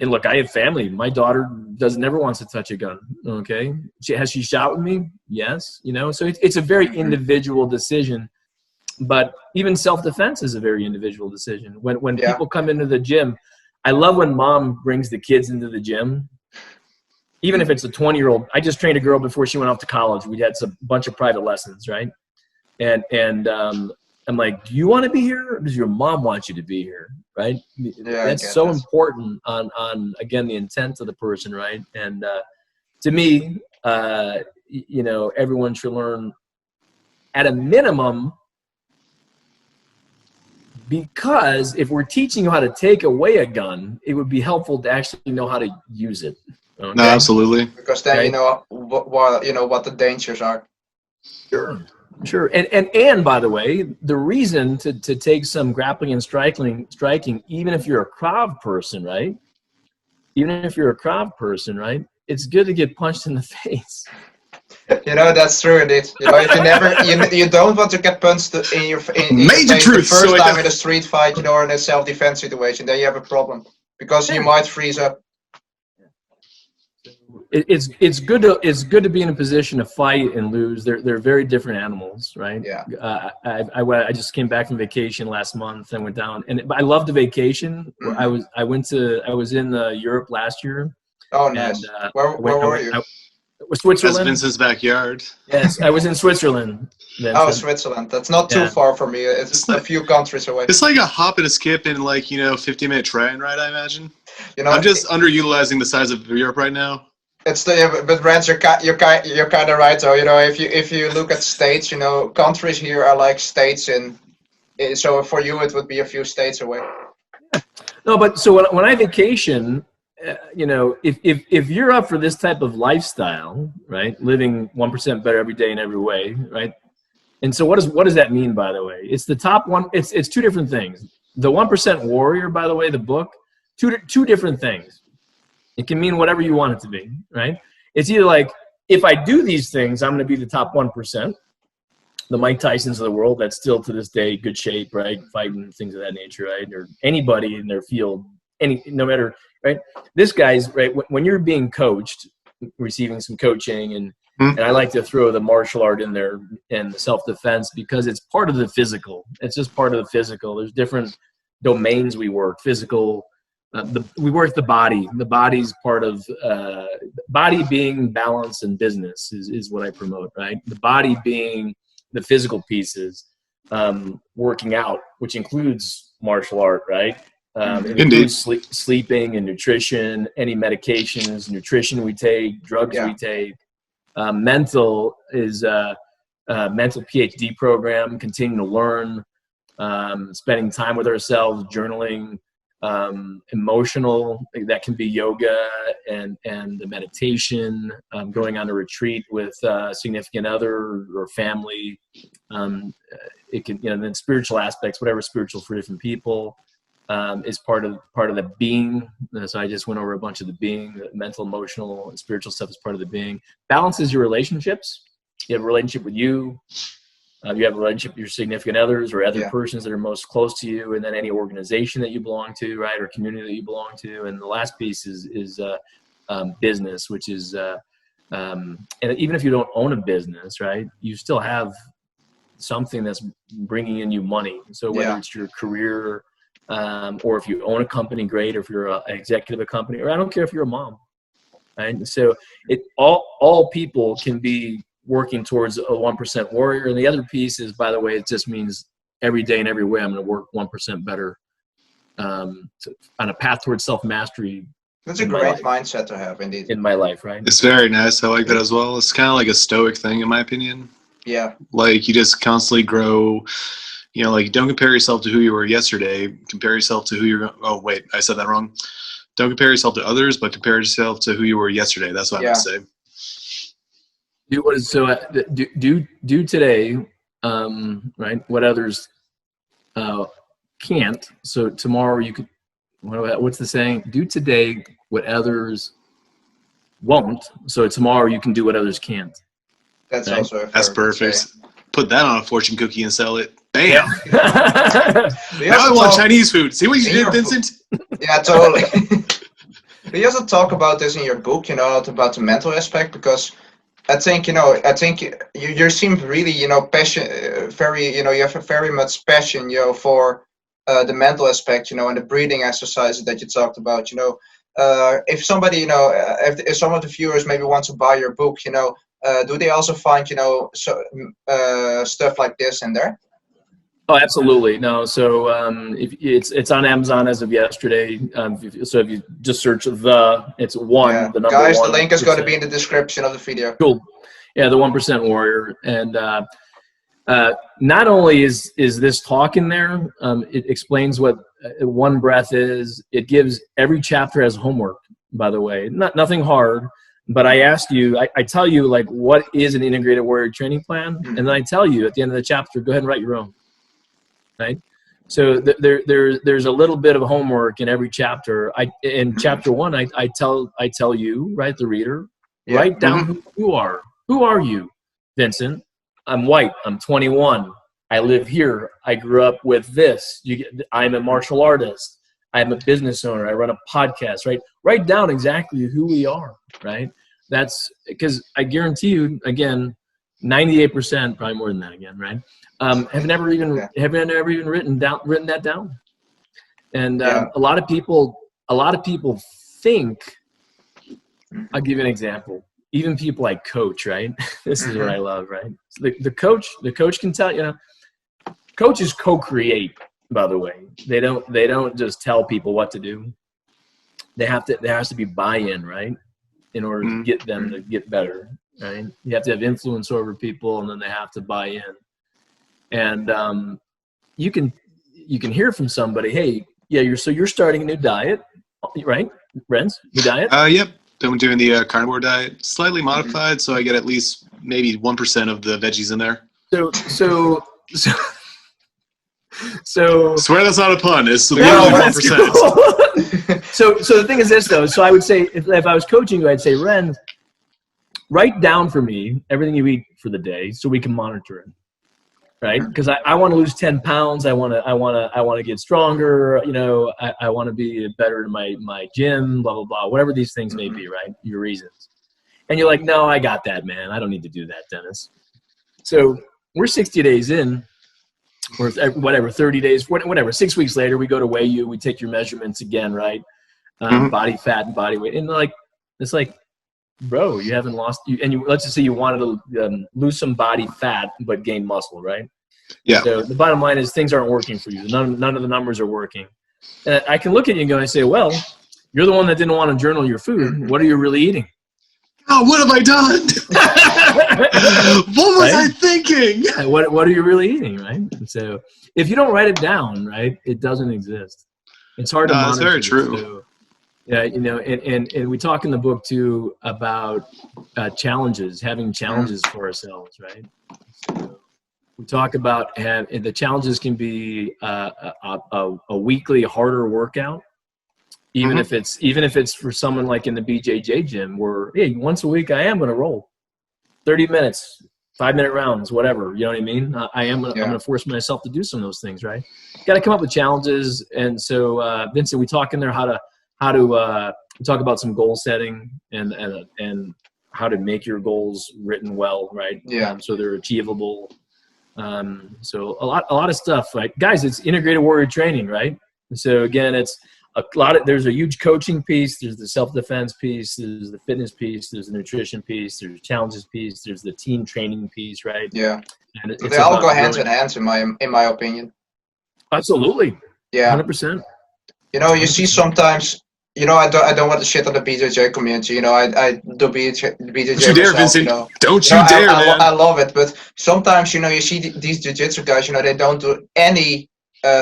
look, I have family. My daughter never wants to touch a gun. Okay, has she shot with me? Yes. So it's a very individual decision. But even self-defense is a very individual decision. When people come into the gym, I love when mom brings the kids into the gym. Even if it's a 20-year-old, I just trained a girl before she went off to college. We had a bunch of private lessons, right? And I'm like, do you want to be here, or does your mom want you to be here? Right? Yeah, That's so important on again the intent of the person, right? And to me, you know, everyone should learn at a minimum, because if we're teaching you how to take away a gun, it would be helpful to actually know how to use it. Okay? No, absolutely. Because then you know what the dangers are. Sure. And by the way, the reason to take some grappling and striking, even if you're a Krav person, right? Even if you're a Krav person, right? It's good to get punched in the face. You know, that's true indeed. You know, if you never, you don't want to get punched in your face the first time in a street fight, you know, or in a self-defense situation, then you have a problem because you might freeze up. It's good to be in a position to fight and lose. They're very different animals, right? Yeah. I just came back from vacation last month and went down, and I loved the vacation. Mm-hmm. I was in Europe last year. Oh, nice. And, where were you? Switzerland. That's Vincent's backyard. Yes, I was in Switzerland. Vincent. Oh, Switzerland. That's not too far from me. It's a few countries away. It's like a hop and a skip in, like, you know, 50-minute train ride, I imagine. You know, I'm just underutilizing the size of Europe right now. It's but Rance, you're kind of right though. You know, if you look at states, you know, countries here are like states so for you it would be a few states away. No, but so when I vacation, you know, if you're up for this type of lifestyle, right, living 1% better every day in every way, right, and so what does that mean, by the way? It's the top one. It's two different things. The 1% Warrior, by the way, the book, two different things. It can mean whatever you want it to be, right? It's either like, if I do these things, I'm going to be the top 1%. The Mike Tysons of the world, that's still to this day good shape, right? Fighting, things of that nature, right? Or anybody in their field, no matter, right? This guy's, right, when you're being coached, receiving some coaching, and I like to throw the martial art in there and the self-defense because it's part of the physical. It's just part of the physical. There's different domains we work, physical. We work the body. The body's part of body being balance and business is what I promote, right? The body being the physical pieces, working out, which includes martial art, right? It includes sleeping and nutrition, any medications, nutrition we take, drugs we take. Mental is mental PhD program, continuing to learn, spending time with ourselves, journaling. Emotional, that can be yoga and the meditation, going on a retreat with a significant other or family. It can, you know, then spiritual aspects, whatever spiritual for different people, is part of the being. So I just went over a bunch of the being, the mental, emotional, and spiritual stuff is part of the being. Balance is your relationships. You have a relationship with you. You have a relationship with your significant others or other persons that are most close to you, and then any organization that you belong to, right, or community that you belong to. And the last piece is business, which is, and even if you don't own a business, right, you still have something that's bringing in you money. So whether it's your career, or if you own a company, great, or if you're an executive of a company, or I don't care if you're a mom, right? So all people can be working towards a 1% warrior. And the other piece is, by the way, it just means every day in every way, I'm going to work 1% better, on a path towards self-mastery. That's a great mindset to have, indeed. In my life, right? It's very nice. I like that as well. It's kind of like a stoic thing, in my opinion. Yeah. Like, you just constantly grow, you know, like, don't compare yourself to who you were yesterday. Compare yourself to who you're, oh, wait, I said that wrong. Don't compare yourself to others, but compare yourself to who you were yesterday. That's what I'm going to say. Do today, right, what others can't. So tomorrow you could, what's the saying? Do today what others won't. So tomorrow you can do what others can't. That's right? also that's perfect. Say. Put that on a fortune cookie and sell it. Bam! Yeah. Now I want Chinese food. See what you did, Vincent? Yeah, totally. You also talk about this in your book, you know, about the mental aspect, because I think you seem really, you know, passion, very, you know, you have very much passion, you know, for the mental aspect, you know, and the breathing exercises that you talked about, you know. If somebody, you know, if some of the viewers maybe want to buy your book, you know, do they also find, you know, stuff like this in there? Oh, absolutely. No. So if it's on Amazon as of yesterday. So if you just search it's one, Yeah. the number Guys, the 1%. link is going to be in the description of the video. Cool. Yeah, the 1% Warrior. And not only is this talk in there, it explains what one breath is. It gives every chapter as homework, by the way. Nothing hard. But I asked you, I tell you, like, what is an integrated warrior training plan? And then I tell you at the end of the chapter, go ahead and write your own. Right? So there's a little bit of homework in every chapter. In chapter 1, I tell you, right, the reader, write down who you are. Who are you, Vincent? I'm white. I'm 21. I live here. I grew up with this. I'm a martial artist. I'm a business owner. I run a podcast, right? Write down exactly who we are, right? That's because I guarantee you, again, 98%, probably more than that again, right? Have never even written that down. And a lot of people think, I'll give you an example. Even people like coach, right? This is what I love, right? So the coach can tell, coaches co-create, by the way. They don't just tell people what to do. There has to be buy-in, right? In order to get them to get better, right? You have to have influence over people, and then they have to buy in. And you can hear from somebody, hey, yeah, you're starting a new diet, right? Renz, new diet? Yep. I'm doing the carnivore diet, slightly modified, so I get at least maybe 1% of the veggies in there. So swear that's not a pun. It's no, literally 1%. So the thing is this, though. So I would say, if I was coaching you, I'd say, Ren, write down for me everything you eat for the day, so we can monitor it, right? Because I want to lose 10 pounds. I want to get stronger. I want to be better in my gym. Blah blah blah. Whatever these things may be, right? Your reasons. And you're like, no, I got that, man. I don't need to do that, Dennis. So we're 60 days in. Or whatever, 30 days, whatever. 6 weeks later, we go to weigh you. We take your measurements again, right? Body fat and body weight, and it's like, bro, you haven't lost. Let's just say you wanted to lose some body fat but gain muscle, right? Yeah. So the bottom line is things aren't working for you. None of the numbers are working. And I can look at you and go, I say, well, you're the one that didn't want to journal your food. What are you really eating? Oh, what have I done? What was I thinking? What are you really eating, right? So if you don't write it down, right, it doesn't exist. It's hard to monitor. That's very true. So, yeah, and we talk in the book too about challenges, having challenges for ourselves, right? So we talk about the challenges can be a weekly harder workout. Even if it's for someone like in the BJJ gym, where, hey, once a week I am going to roll 30 minutes, 5-minute rounds, whatever. You know what I mean? I'm going to force myself to do some of those things, right? Got to come up with challenges. And so, Vincent, we talk in there how to we talk about some goal setting and how to make your goals written well, right? Yeah. So they're achievable. So a lot of stuff, right? Guys, it's integrated warrior training, right? So again, it's there's a huge coaching piece, there's the self-defense piece, there's the fitness piece, there's the nutrition piece, there's the challenges piece, there's the team training piece, right? Yeah. And they all go hand in hand, in my opinion. Absolutely. Yeah. 100%. You see sometimes, I don't want to shit on the BJJ community. I do BJJ Don't you dare, myself, Vincent. Don't you dare, man. I love it, but sometimes, you see these jiu-jitsu guys, they don't do any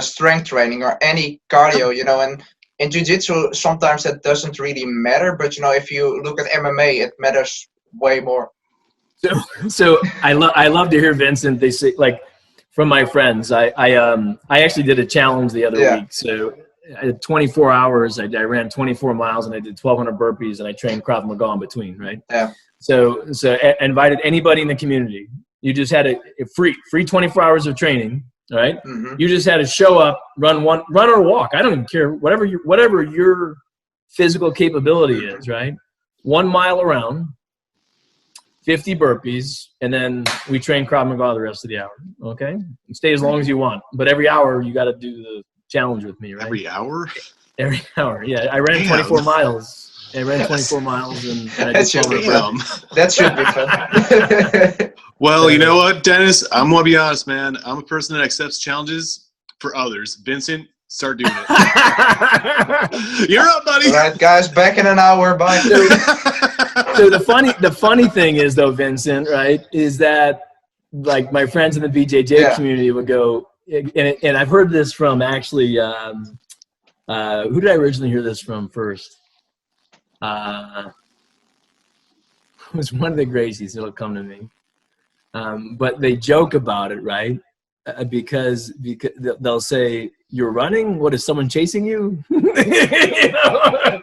strength training or any cardio, and in jiu-jitsu, sometimes that doesn't really matter, but if you look at MMA, it matters way more. So I love to hear, Vincent. They say, like, from my friends, I actually did a challenge the other week. So I had 24 hours. I ran 24 miles and I did 1,200 burpees and I trained Krav Maga in between, right? Yeah. So I invited anybody in the community. You just had a free 24 hours of training. All right. You just had to show up, run or walk. I don't even care. Whatever your physical capability is, right? 1 mile around, 50 burpees, and then we train Krav Maga the rest of the hour. Okay. And stay as long as you want, but every hour you got to do the challenge with me, right? Every hour? Every hour. Yeah. I ran 24 miles I ran 24 miles and I That did should 12 be rounds. fun. That should be fun. Well, you know what, Dennis? I'm going to be honest, man. I'm a person that accepts challenges for others. Vincent, start doing it. You're up, buddy. All right, guys, back in an hour. Bye. So the funny thing is, though, Vincent, right, is that like my friends in the BJJ community would go, and I've heard this from actually, who did I originally hear this from first? It was one of the Gracies. It'll come to me. But they joke about it, right? Because they'll say, "You're running? What, is someone chasing you?" You know?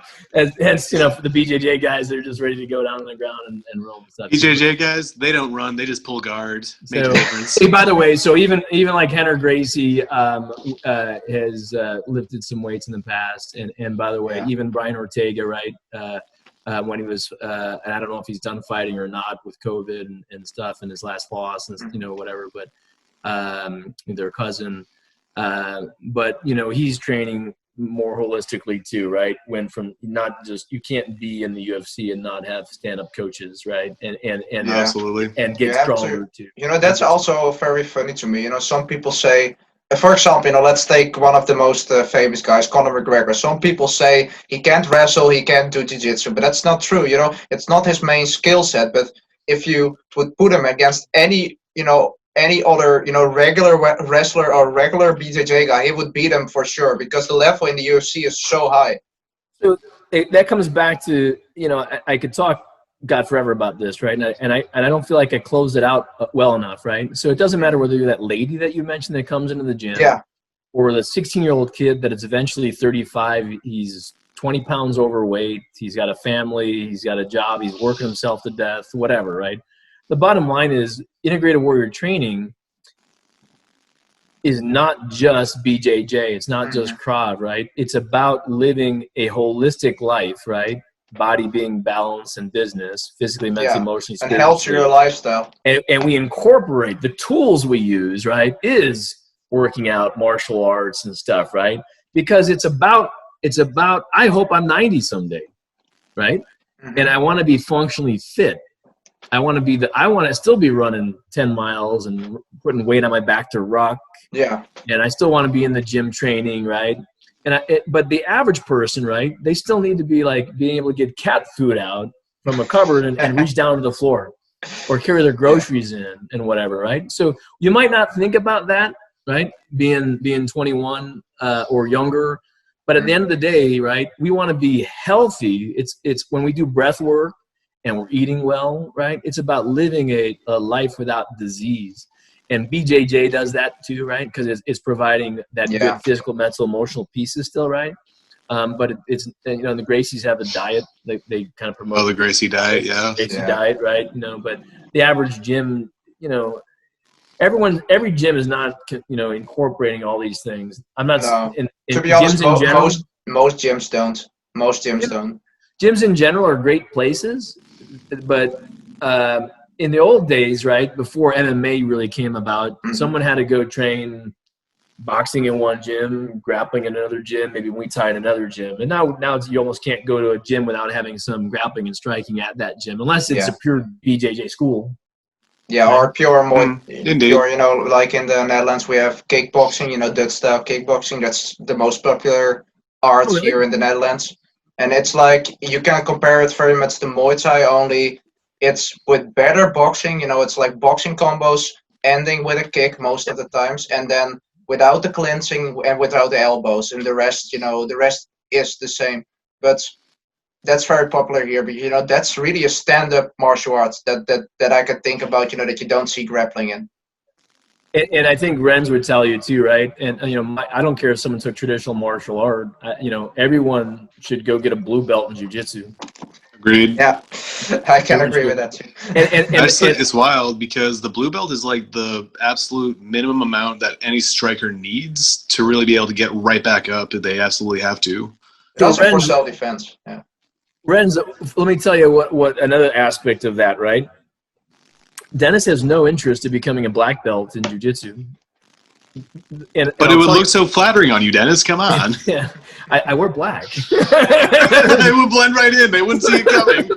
Hence, you know, for the BJJ guys, they're just ready to go down on the ground and roll and stuff. BJJ guys, they don't run; they just pull guards. Make a difference. Hey, by the way, so even like Henry Gracie has lifted some weights in the past, and by the way, even Brian Ortega, right? When he was, and I don't know if he's done fighting or not with COVID and stuff, and his last loss, and you know, whatever. But their cousin, but you know, he's training more holistically too, right? Went from not just, you can't be in the UFC and not have stand-up coaches, right? And absolutely, and get stronger too. You know, that's also very funny to me. You know, some people say, for example, you know, let's take one of the most famous guys, Conor McGregor. Some people say he can't wrestle, he can't do jiu-jitsu, but that's not true. You know, it's not his main skill set. But if you would put him against any other, you know, regular wrestler or regular BJJ guy, he would beat him for sure, because the level in the UFC is so high. So that comes back to, you know, I could talk God forever about this, right? And I don't feel like I closed it out well enough, right? So it doesn't matter whether you're that lady that you mentioned that comes into the gym, or the 16-year-old kid that is eventually 35. He's 20 pounds overweight. He's got a family. He's got a job. He's working himself to death, whatever, right? The bottom line is integrated warrior training is not just BJJ. It's not just CROD, right? It's about living a holistic life, right? Body being balanced and business, physically, mentally, emotionally, spiritually. And healthier lifestyle. And we incorporate the tools we use, right, is working out, martial arts and stuff, right? Because it's about, I hope I'm 90 someday, right? And I want to be functionally fit. I want to still be running 10 miles and putting weight on my back to rock. Yeah. And I still want to be in the gym training, right? But the average person, right, they still need to be like being able to get cat food out from a cupboard and reach down to the floor, or carry their groceries in and whatever, right? So you might not think about that, right, being 21 or younger. But at the end of the day, right, we want to be healthy. It's when we do breath work and we're eating well, right, it's about living a life without disease. And BJJ does that too, right? Because it's providing that good physical, mental, emotional pieces still, right? But it's, you know, the Gracies have a diet. They kind of promote. Oh, the Gracie diet, Gracie diet, right? You know, but the average gym, you know, every gym is not, you know, incorporating all these things. I'm not. No. To be honest, most gyms don't. Most gyms don't. Gyms in general are great places, but in the old days, right, before MMA really came about, someone had to go train boxing in one gym, grappling in another gym, maybe Muay Thai in another gym. And now you almost can't go to a gym without having some grappling and striking at that gym, unless it's a pure BJJ school. Yeah, right? Or pure, you know, like in the Netherlands, we have kickboxing, you know, Dutch style kickboxing. That's the most popular art here in the Netherlands. And it's like, you can compare it very much to Muay Thai, only it's with better boxing. You know, it's like boxing combos ending with a kick most of the times, and then without the cleansing and without the elbows, and the rest, you know, the rest is the same. But that's very popular here. But, you know, that's really a stand-up martial arts that I could think about, you know, that you don't see grappling in. And I think Renz would tell you too, right? And, you know, I don't care if someone took traditional martial art. You know, everyone should go get a blue belt in jiu-jitsu. Agreed. Yeah, I can agree with that too. It's wild, because the blue belt is like the absolute minimum amount that any striker needs to really be able to get right back up if they absolutely have to. So also for self-defense. Yeah. Renz, let me tell you what another aspect of that, right? Dennis has no interest in becoming a black belt in jiu-jitsu. But it would look so flattering on you, Dennis. Come on. Yeah, I wear black. They would blend right in. They wouldn't see it coming.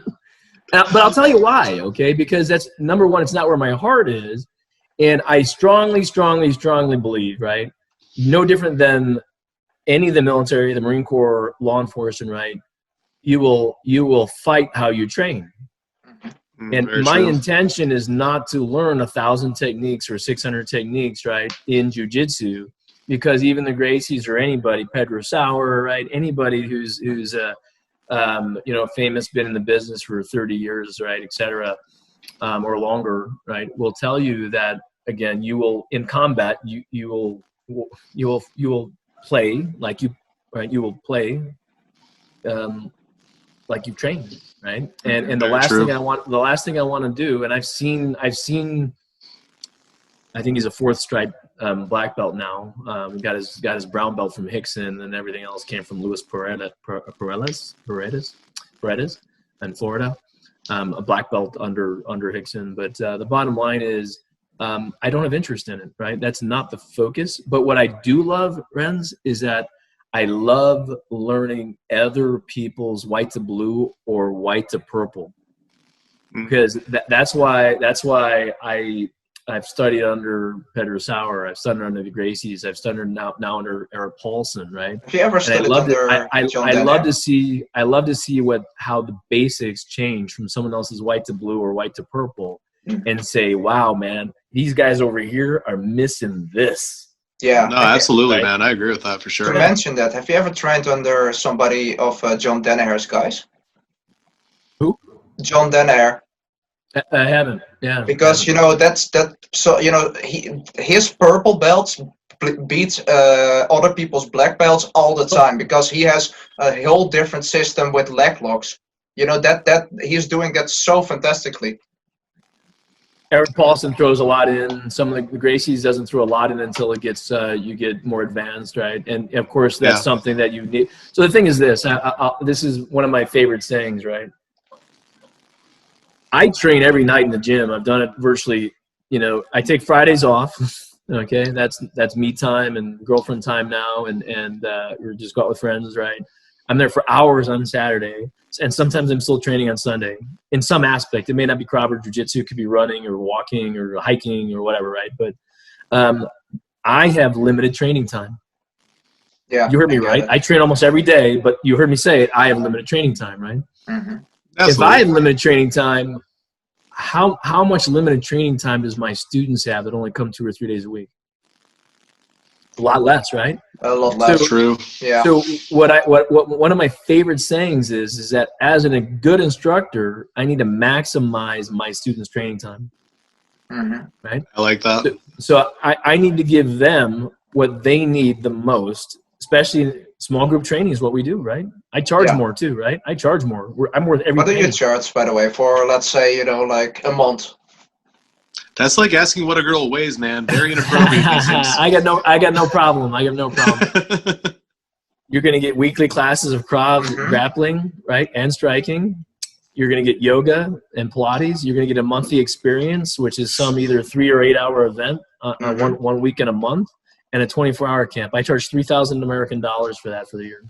But I'll tell you why, okay? Because that's, number one, it's not where my heart is. And I strongly, strongly, strongly believe, right? No different than any of the military, the Marine Corps, law enforcement, right? You will fight how you train. And my intention is not to learn 1,000 techniques or 600 techniques, right, in jiu-jitsu, because even the Gracies or anybody, Pedro Sauer, right, anybody who's famous, been in the business for 30 years, right, et cetera, or longer, right, will tell you that, again, you will, in combat, you will play like you, right, you will play like you've trained, right? And the last thing I want to do, and I've seen, I think he's a 4th stripe black belt now. He got his brown belt from Hickson, and everything else came from Luis Paredes in Florida. A black belt under Hickson. But the bottom line is, I don't have interest in it, right? That's not the focus. But what I do love, Renz, is that I love learning other people's white to blue or white to purple, because that's why I've studied under Pedro Sauer. I've studied under the Gracies. I've studied now under Eric Paulson, right? Have you ever studied under John I Denner? love to see how the basics change from someone else's white to blue or white to purple, and say, wow, man, these guys over here are missing this. Yeah. No, absolutely, right? Man. I agree with that for sure. To mention that, have you ever trained under somebody of John Denner's guys? Who? John Denner. I haven't. Yeah. Because so his purple belts beats other people's black belts all the time, because he has a whole different system with leg locks. That he's doing that so fantastically. Eric Paulson throws a lot in. Some of the Gracies doesn't throw a lot in until it gets you get more advanced, right? And of course, that's something that you need. So the thing is this. This is one of my favorite sayings, right? I train every night in the gym. I've done it virtually. I take Fridays off. Okay, that's me time and girlfriend time now, and we just go out with friends, right? I'm there for hours on Saturday, and sometimes I'm still training on Sunday in some aspect. It may not be crowd or jiu-jitsu. It could be running or walking or hiking or whatever, right? But I have limited training time. Yeah, you heard me right. I train almost every day, but you heard me say it. I have limited training time, right? Mm-hmm. If I have limited training time, how much limited training time does my students have that only come 2 or 3 days a week? A lot less, right? A lot less. So, true. Yeah. So what one of my favorite sayings is that as a good instructor, I need to maximize my students' training time. Mm-hmm. Right? I like that. So I need to give them what they need the most, especially small group training is what we do, right? I charge more too, right? I charge more. I'm worth every What do penny. you charge, by the way, for, let's say, like a month? That's like asking what a girl weighs, man. Very inappropriate. I got no problem. I have no problem. You're going to get weekly classes of Krav grappling, right, and striking. You're going to get yoga and Pilates. You're going to get a monthly experience, which is some either 3 or 8 hour event, one week in a month, and a 24-hour camp. I charge $3,000 American dollars for that for the year.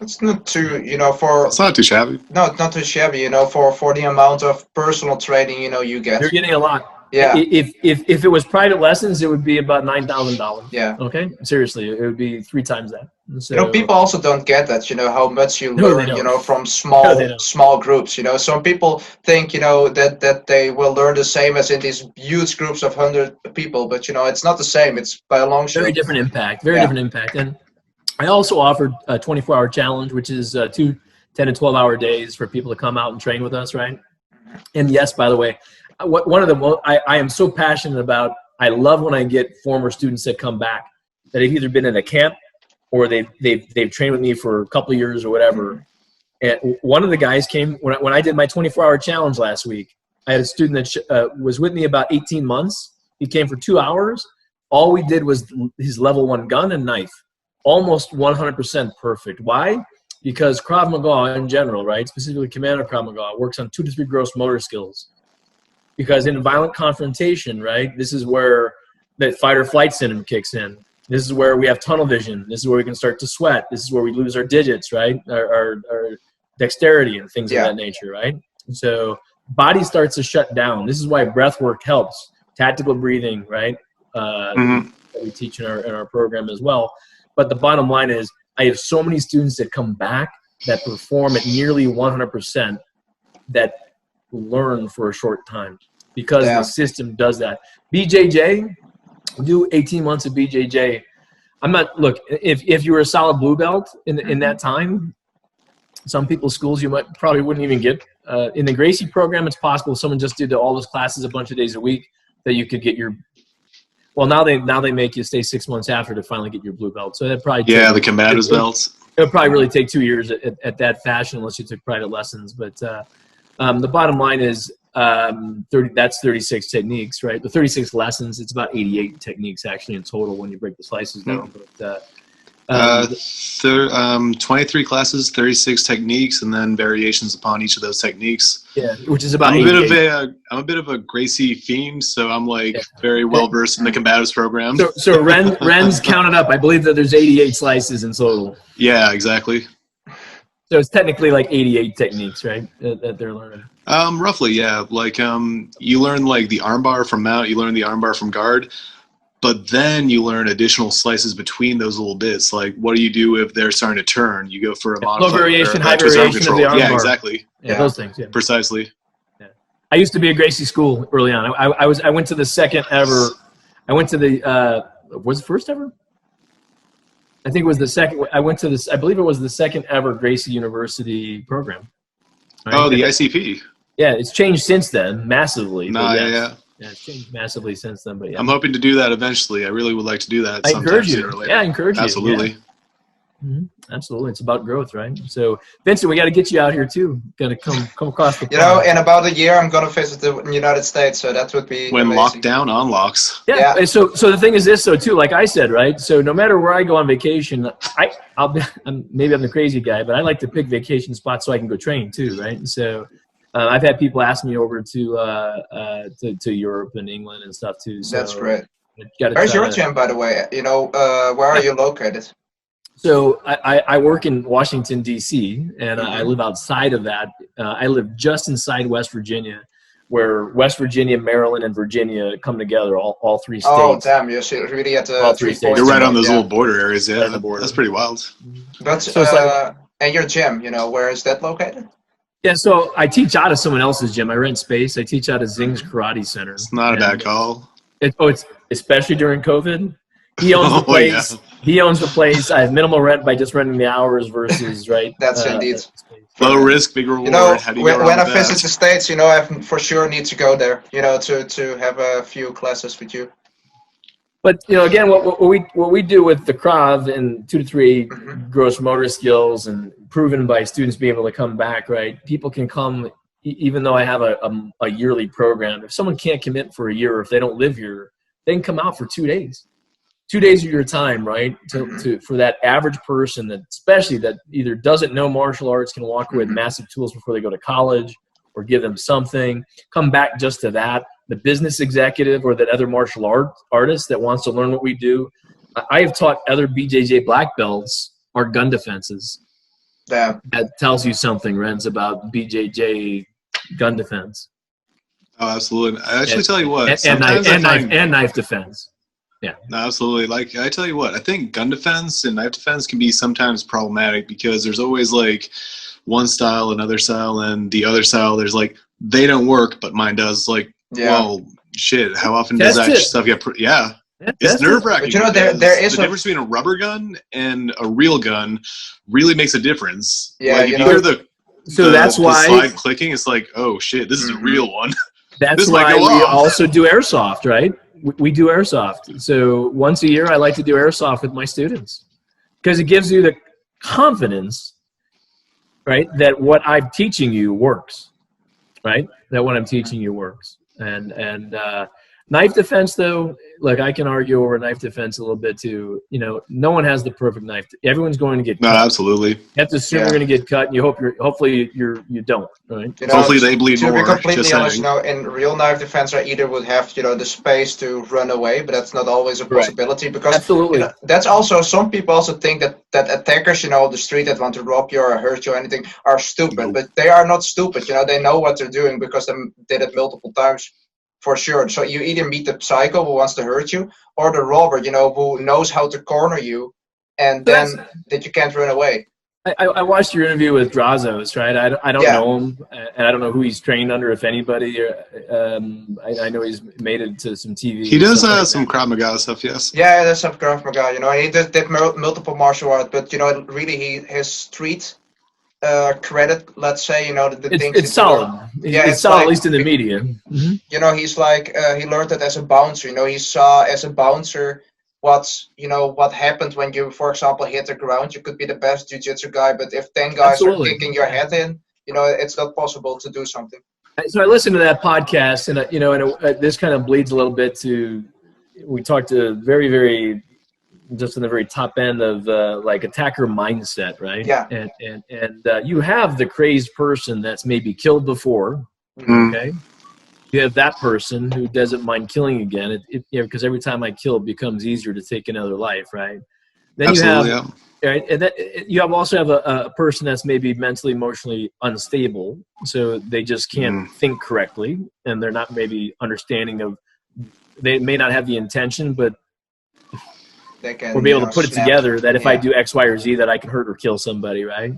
It's not too, It's not too shabby. No, it's not too shabby, for the amount of personal training, you get. You're getting a lot. Yeah. If it was private lessons, it would be about $9,000. Yeah. Okay. Seriously, it would be 3 times that. So, people also don't get that, how much you learn, from small groups. Some people think, that they will learn the same as in these huge groups of 100 people, but it's not the same. It's by a long shot. Very different impact. Very different impact. And I also offered a 24-hour challenge, which is 2 10 to 12-hour days for people to come out and train with us, right? And yes, by the way, one of the I am so passionate about. I love when I get former students that come back that have either been in a camp or they've trained with me for a couple of years or whatever. And one of the guys came when I did my 24-hour challenge last week. I had a student that was with me about 18 months. He came for 2 hours. All we did was his level 1 gun and knife. Almost 100% perfect. Why? Because Krav Maga in general, right, specifically Commander Krav Maga, works on 2 to 3 gross motor skills. Because in violent confrontation, right, this is where that fight or flight syndrome kicks in. This is where we have tunnel vision. This is where we can start to sweat. This is where we lose our digits, right? Our dexterity and things of that nature, right? So body starts to shut down. This is why breath work helps. Tactical breathing, right? That we teach in our program as well. But the bottom line is, I have so many students that come back that perform at nearly 100% that learn for a short time because the system does that. BJJ, do 18 months of BJJ. Look, if you were a solid blue belt in that time, some people's schools you probably wouldn't even get. In the Gracie program, it's possible if someone just did all those classes a bunch of days a week that you could get your. Well, now they make you stay 6 months after to finally get your blue belt. So that probably the combatives belts. It would probably really take 2 years at that fashion unless you took private lessons. But the bottom line is that's 36 techniques, right? The 36 lessons, it's about 88 techniques actually in total when you break the slices down. But 23 classes, 36 techniques, and then variations upon each of those techniques. Yeah, which is about. I'm a bit of a Gracie fiend, so I'm very well versed in the combatives program. So Ren's counted up. I believe that there's 88 slices in total. Yeah, exactly. So it's technically like 88 techniques, right? That they're learning. Roughly, yeah. You learn the armbar from mount, you learn the armbar from guard. But then you learn additional slices between those little bits. Like, what do you do if they're starting to turn? You go for a modifier. Low variation, high variation of the armbar. Yeah, exactly. Yeah, those things. Yeah, precisely. Yeah. I used to be a Gracie school early on. I went to the second ever. I went to the was it first ever? I think it was the second. I went to this. I believe it was the second ever Gracie University program. Right? Oh, the ICP. Yeah, it's changed since then massively. Yeah. Yeah, it's changed massively since then, but yeah. I'm hoping to do that eventually. I really would like to do that. I encourage you. Yeah, I encourage you. Absolutely. Yeah. Absolutely. It's about growth, right? So, Vincent, we got to get you out here too. Got to come across the pond. In about a year, I'm going to visit the United States, so that would be when amazing. Lockdown unlocks. Yeah. So the thing is this, though, too, like I said, right? So no matter where I go on vacation, maybe I'm the crazy guy, but I like to pick vacation spots so I can go train too, right? So I've had people ask me over to Europe and England and stuff too. So that's great. Where's your gym, by the way? Where are you located? So I work in Washington, D.C., and I live outside of that. I live just inside West Virginia, where West Virginia, Maryland, and Virginia come together, all three states. Oh, damn. You're really at the all three states. You're right on those little border areas, yeah. That's pretty wild. But, and your gym, where is that located? Yeah, so I teach out of someone else's gym. I rent space. I teach out of Zing's Karate Center. It's not a bad call. It's especially during COVID. He owns the place. Yeah. He owns the place. I have minimal rent by just renting the hours versus, right? That's indeed. Low risk, big reward. When I visit the States, I for sure need to go there, to have a few classes with you. But, again, what we do with the Krav and 2 to 3 gross motor skills and proven by students being able to come back, right? People can come, even though I have a yearly program. If someone can't commit for a year, or if they don't live here, they can come out for 2 days. 2 days of your time, right? For that average person that either doesn't know martial arts, can walk away with massive tools before they go to college, or give them something, come back just to that. The business executive or that other martial artist that wants to learn what we do. I have taught other BJJ black belts our gun defenses. Yeah. That tells you something, Renz, about BJJ gun defense. Oh, absolutely. I actually tell you what. And knife defense. Yeah. No, absolutely. I tell you what, I think gun defense and knife defense can be sometimes problematic because there's always one style, another style, and the other style. There's they don't work, but mine does. Well, shit. How often does that stuff get? It's nerve wracking. But there is the difference between a rubber gun and a real gun really makes a difference. Yeah, if you hear that's why the slide clicking. It's oh shit, this is a real one. That's why we also do airsoft, right? We do airsoft. So once a year, I like to do airsoft with my students because it gives you the confidence, right, that what I'm teaching you works, right? That what I'm teaching you works. And Knife defense, though, look, I can argue over knife defense a little bit too. You know, no one has the perfect knife. Everyone's going to get No, cut. absolutely. You have to assume you're going to get cut, and hopefully you don't, right? You know, Hopefully they bleed to more. be completely Just honest, saying. you know, in real knife defense, I either would have, you know, the space to run away, but that's not always a Right. possibility because Absolutely. you know, that's also some people also think that attackers, you know, on the street that want to rob you or hurt you or anything are stupid, Nope. but they are not stupid. You know, they know what they're doing because they did it multiple times. For sure. So you either meet the psycho who wants to hurt you, or the robber, you know, who knows how to corner you, and So then that you can't run away. I watched your interview with Brazos, right? I don't know him, and I don't know who he's trained under, if anybody. I know he's made it to some TV. He does like some Krav Maga stuff, yes. Yeah, that's some Krav Maga. You know, he did multiple martial art, but you know, really, his street credit, let's say, you know, the things it's solid. It's solid, like, at least in the media. Mm-hmm. You know, he's like he learned it as a bouncer. You know, he saw as a bouncer what happened when you, for example, hit the ground. You could be the best jiu-jitsu guy, but if 10 guys Absolutely. are kicking your head in, you know, it's not possible to do something. So I listened to that podcast, and you know, and this kind of bleeds a little bit to. We talked to very just in the very top end of like attacker mindset, right? Yeah. And you have the crazed person that's maybe killed before, okay? You have that person who doesn't mind killing again, you know, because every time I kill, it becomes easier to take another life, right? Then Absolutely, you have, right, and that you also have a person that's maybe mentally, emotionally unstable, so they just can't think correctly, and they're not maybe understanding of. They may not have the intention, but they can, or be able to put it together that if I do X, Y, or Z, that I can hurt or kill somebody, right?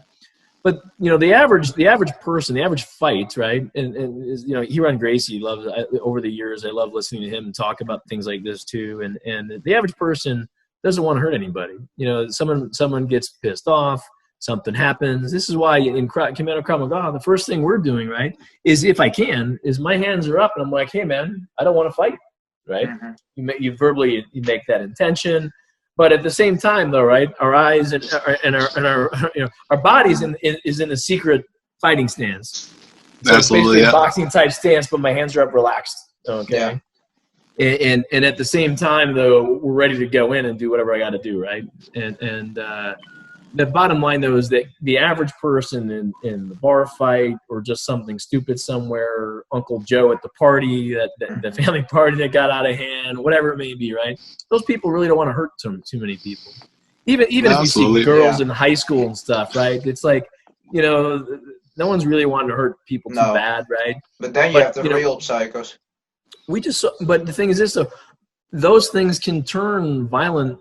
But you know, the average person, the average fight, right? And is, you know, Hiron Gracie loves over the years. I love listening to him talk about things like this too. And the average person doesn't want to hurt anybody. You know, someone gets pissed off, something happens. This is why in Commando Krav Maga, the first thing we're doing, right, is if I can, is my hands are up and I'm like, hey man, I don't want to fight, right? Mm-hmm. You verbally make that intention. But at the same time, though, right, our eyes and our you know, our bodies is in a secret fighting stance. So absolutely, it's basically a boxing type stance, but my hands are up, relaxed. Okay. Yeah. And at the same time, though, we're ready to go in and do whatever I got to do, right? And the bottom line, though, is that the average person in the bar fight or just something stupid somewhere, Uncle Joe at the party, the family party that got out of hand, whatever it may be, right? Those people really don't want to hurt too many people. Even if you see girls in high school and stuff, right? It's like, you know, no one's really wanting to hurt people too bad, right? But then you have the real psychos. But the thing is this, though, those things can turn violent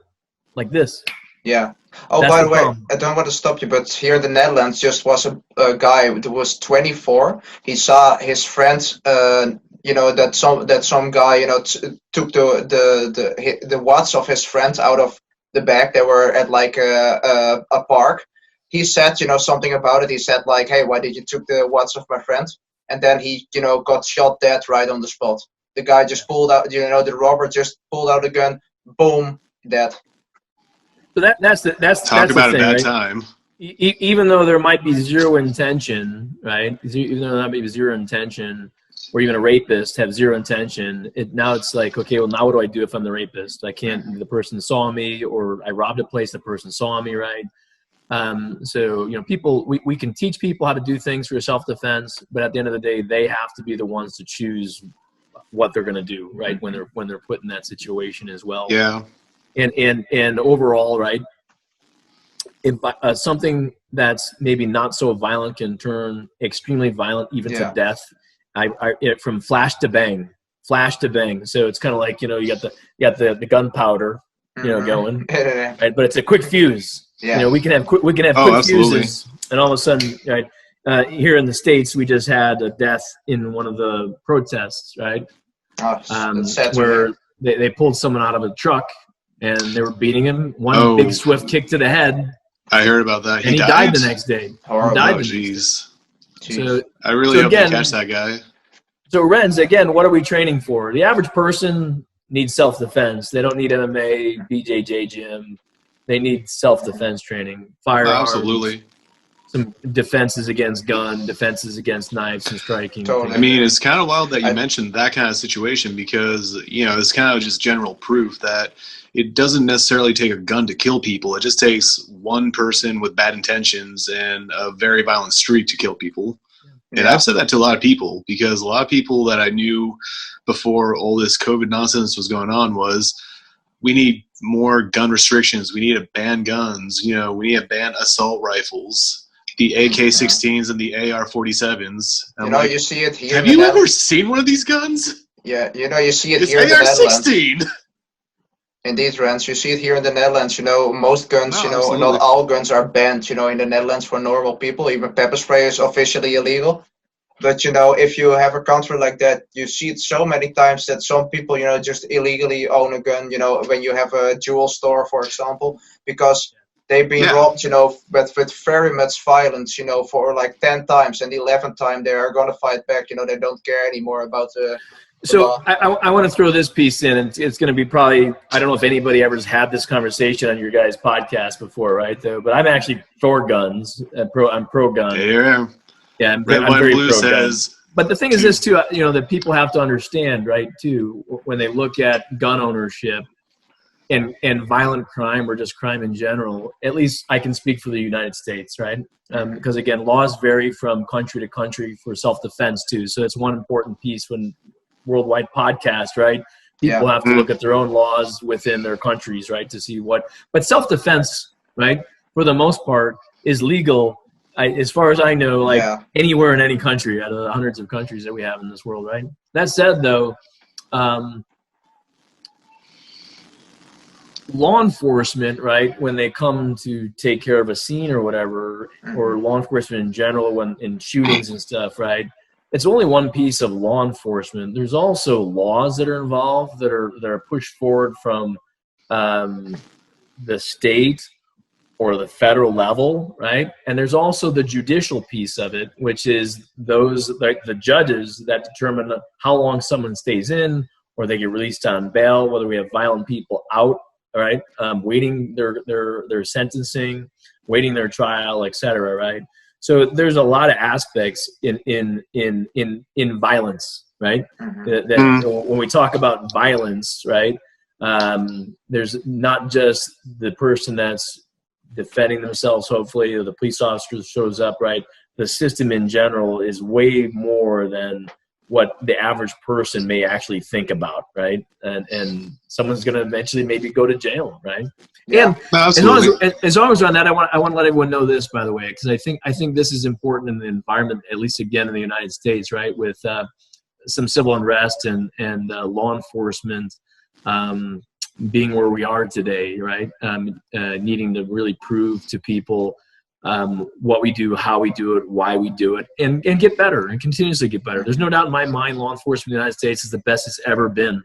like this. Yeah. Oh, by the way, I don't want to stop you, but here in the Netherlands just was a guy who was 24. He saw his friends, you know, that some guy, you know, took the watch of his friends out of the bag. They were at like a park. He said, you know, something about it. He said like, hey, why did you took the watch of my friend? And then he, you know, got shot dead right on the spot. The guy just pulled out, you know, the robber just pulled out a gun, boom, dead. So that's talk about the thing, a bad right? time. Even though there might be zero intention, right? Even though there might be zero intention, or even a rapist have zero intention, now it's like, okay, well, now what do I do if I'm the rapist? I can't. The person saw me, or I robbed a place. The person saw me, right? So you know, we can teach people how to do things for self-defense, but at the end of the day, they have to be the ones to choose what they're going to do, right? When they're put in that situation as well. Yeah. And overall, right, if something that's maybe not so violent can turn extremely violent, even to death. From flash to bang. So it's kind of like, you know, you got the gunpowder, you know, going, right? But it's a quick fuse. Yeah. You know, we can have quick fuses, and all of a sudden, right? Here in the States, we just had a death in one of the protests, right? Where they pulled someone out of a truck. And they were beating him. One big swift kick to the head. I heard about that. And he died the next day. Jeez. So I really hope they catch that guy. So Renz, again, what are we training for? The average person needs self-defense. They don't need MMA, BJJ gym. They need self-defense training, firearms. Absolutely. some defenses against gun, defenses against knives and striking. Totally. I mean, it's kind of wild that you mentioned that kind of situation because, it's kind of just general proof that it doesn't necessarily take a gun to kill people. It just takes one person with bad intentions and a very violent streak to kill people. And I've said that to a lot of people because a lot of people that I knew before all this COVID nonsense was going on was, we need more gun restrictions. We need to ban guns. We need to ban assault rifles, the AK-16s and the AR-47s. You see it here. Have you ever seen one of these guns? Yeah, you see it it's here in the Netherlands. AR-16. Indeed, Rens, you see it here in the Netherlands. Most guns, absolutely. not all guns are banned. In the Netherlands for normal people, even pepper spray is officially illegal. But if you have a country like that, you see it so many times that some people, just illegally own a gun. When you have a jewel store, for example, because they've been robbed, with very much violence, for like 10 times, and the 11th time they are going to fight back. They don't care anymore about the. So I want to throw this piece in, and it's going to be probably, I don't know if anybody ever has had this conversation on your guys' podcast before, right? Though, but I'm actually for guns. I'm pro gun. Yeah, I'm very pro says. Gun. But the thing is this too, that people have to understand, right? Too, when they look at gun ownership and violent crime or just crime in general. At least I can speak for the United States, right? Because again, laws vary from country to country for self-defense too. So it's one important piece when. Worldwide podcast, right? People have to look at their own laws within their countries, right, to see what. But self-defense, right, for the most part, is legal, as far as I know, anywhere in any country out of the hundreds of countries that we have in this world, right? That said, though, law enforcement, right, when they come to take care of a scene or whatever, or law enforcement in general, when in shootings and stuff, right? It's only one piece of law enforcement. There's also laws that are involved that are pushed forward from the state or the federal level, right? And there's also the judicial piece of it, which is those like the judges that determine how long someone stays in or they get released on bail, whether we have violent people out, right, waiting their sentencing, waiting their trial, et cetera, right? So there's a lot of aspects in violence, right? That when we talk about violence, right, there's not just the person that's defending themselves, hopefully, or the police officer shows up, right? The system in general is way more than what the average person may actually think about, right? And someone's going to eventually maybe go to jail, right? Yeah, and as long as we're on that, I want to let everyone know this, by the way, because I think this is important in the environment, at least again in the United States, right? With some civil unrest and law enforcement being where we are today, right? Needing to really prove to people what we do, how we do it, why we do it, and get better and continuously get better. There's no doubt in my mind law enforcement in the United States is the best it's ever been.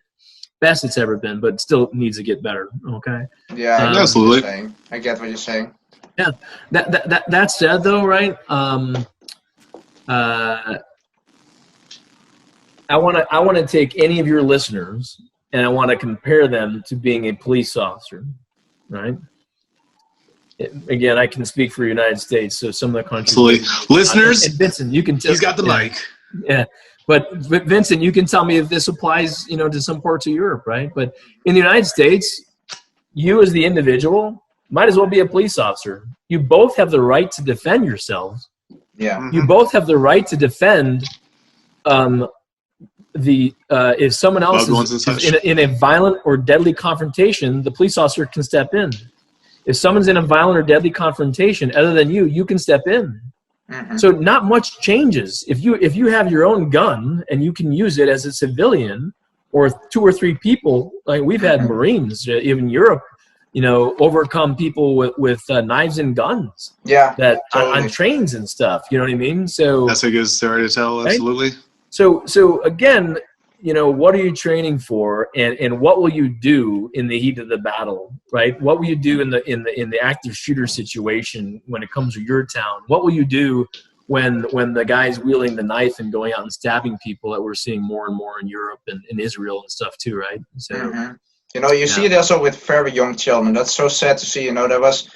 Best it's ever been, but still needs to get better. Okay. Yeah, absolutely. I get what you're saying. Yeah. That said, though, right? I want to take any of your listeners and I want to compare them to being a police officer, right? Again, I can speak for the United States, so some of the countries. Absolutely, listeners. And Vincent, you can. He's got the mic. Yeah. But Vincent, you can tell me if this applies, to some parts of Europe, right? But in the United States, you as the individual might as well be a police officer. You both have the right to defend yourselves. Yeah. You both have the right to defend if someone else is in a violent or deadly confrontation, the police officer can step in. If someone's in a violent or deadly confrontation, other than you can step in. Mm-hmm. So not much changes. If you have your own gun and you can use it as a civilian or 2 or 3 people, like we've had Marines, even Europe, overcome people with knives and guns. Yeah, that totally. on trains and stuff. You know what I mean? So that's a good story to tell. Right? Absolutely. So again, what are you training for, and what will you do in the heat of the battle, right? What will you do in the active shooter situation when it comes to your town? What will you do when the guy's wielding the knife and going out and stabbing people that we're seeing more and more in Europe and in Israel and stuff too, right? So you see it also with very young children. That's so sad to see. There was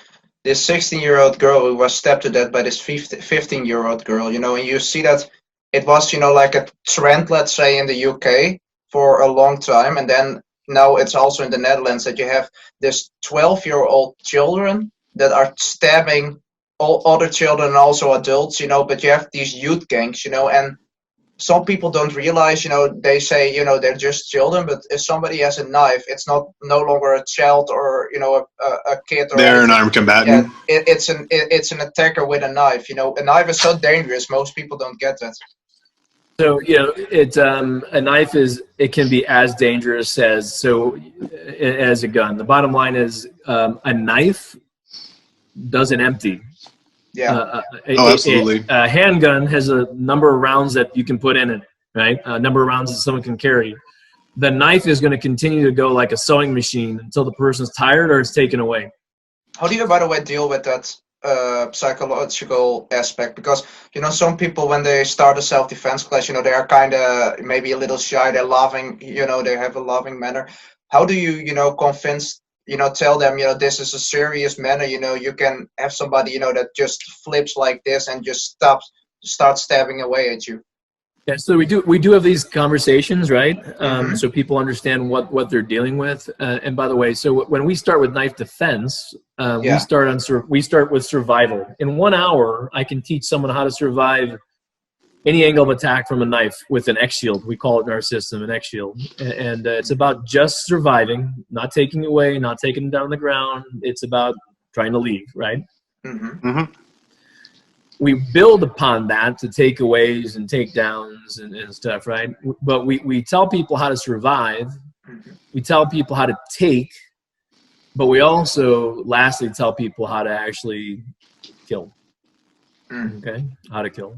this 16-year-old girl who was stabbed to death by this 15-year-old girl, you know, and you see that it was, you know, like a trend, let's say, in the UK for a long time, and then now it's also in the Netherlands that you have this 12-year-old children that are stabbing all other children and also adults, you know, but you have these youth gangs, you know, and some people don't realize, you know, they say, you know, they're just children, but if somebody has a knife, it's not no longer a child or, you know, a kid or They're an anything. armed combatant. Yeah, it's an attacker with a knife. You know, a knife is so dangerous. Most people don't get that. So, you know, a knife it can be as dangerous as a gun. The bottom line is a knife doesn't empty. Yeah. Absolutely. A handgun has a number of rounds that you can put in it, right? A number of rounds that someone can carry. The knife is going to continue to go like a sewing machine until the person's tired or it's taken away. How do you, by the way, deal with that psychological aspect? Because, you know, some people, when they start a self-defense class, you know, they are kind of maybe a little shy. They're laughing, you know, they have a laughing manner. How do you, you know, convince, you know, tell them, you know, this is a serious manner, you know, you can have somebody, you know, that just flips like this and just starts stabbing away at you? Yeah, so we do have these conversations, right? So people understand what they're dealing with. And by the way, so when we start with knife defense, we start with survival. In 1 hour, I can teach someone how to survive any angle of attack from a knife with an X shield. We call it in our system an X shield, and it's about just surviving, not taking away, not taking it down on the ground. It's about trying to leave, right? We build upon that to takeaways and takedowns and stuff, right? But we tell people how to survive. We tell people how to take, but we also lastly tell people how to actually kill. Okay, how to kill.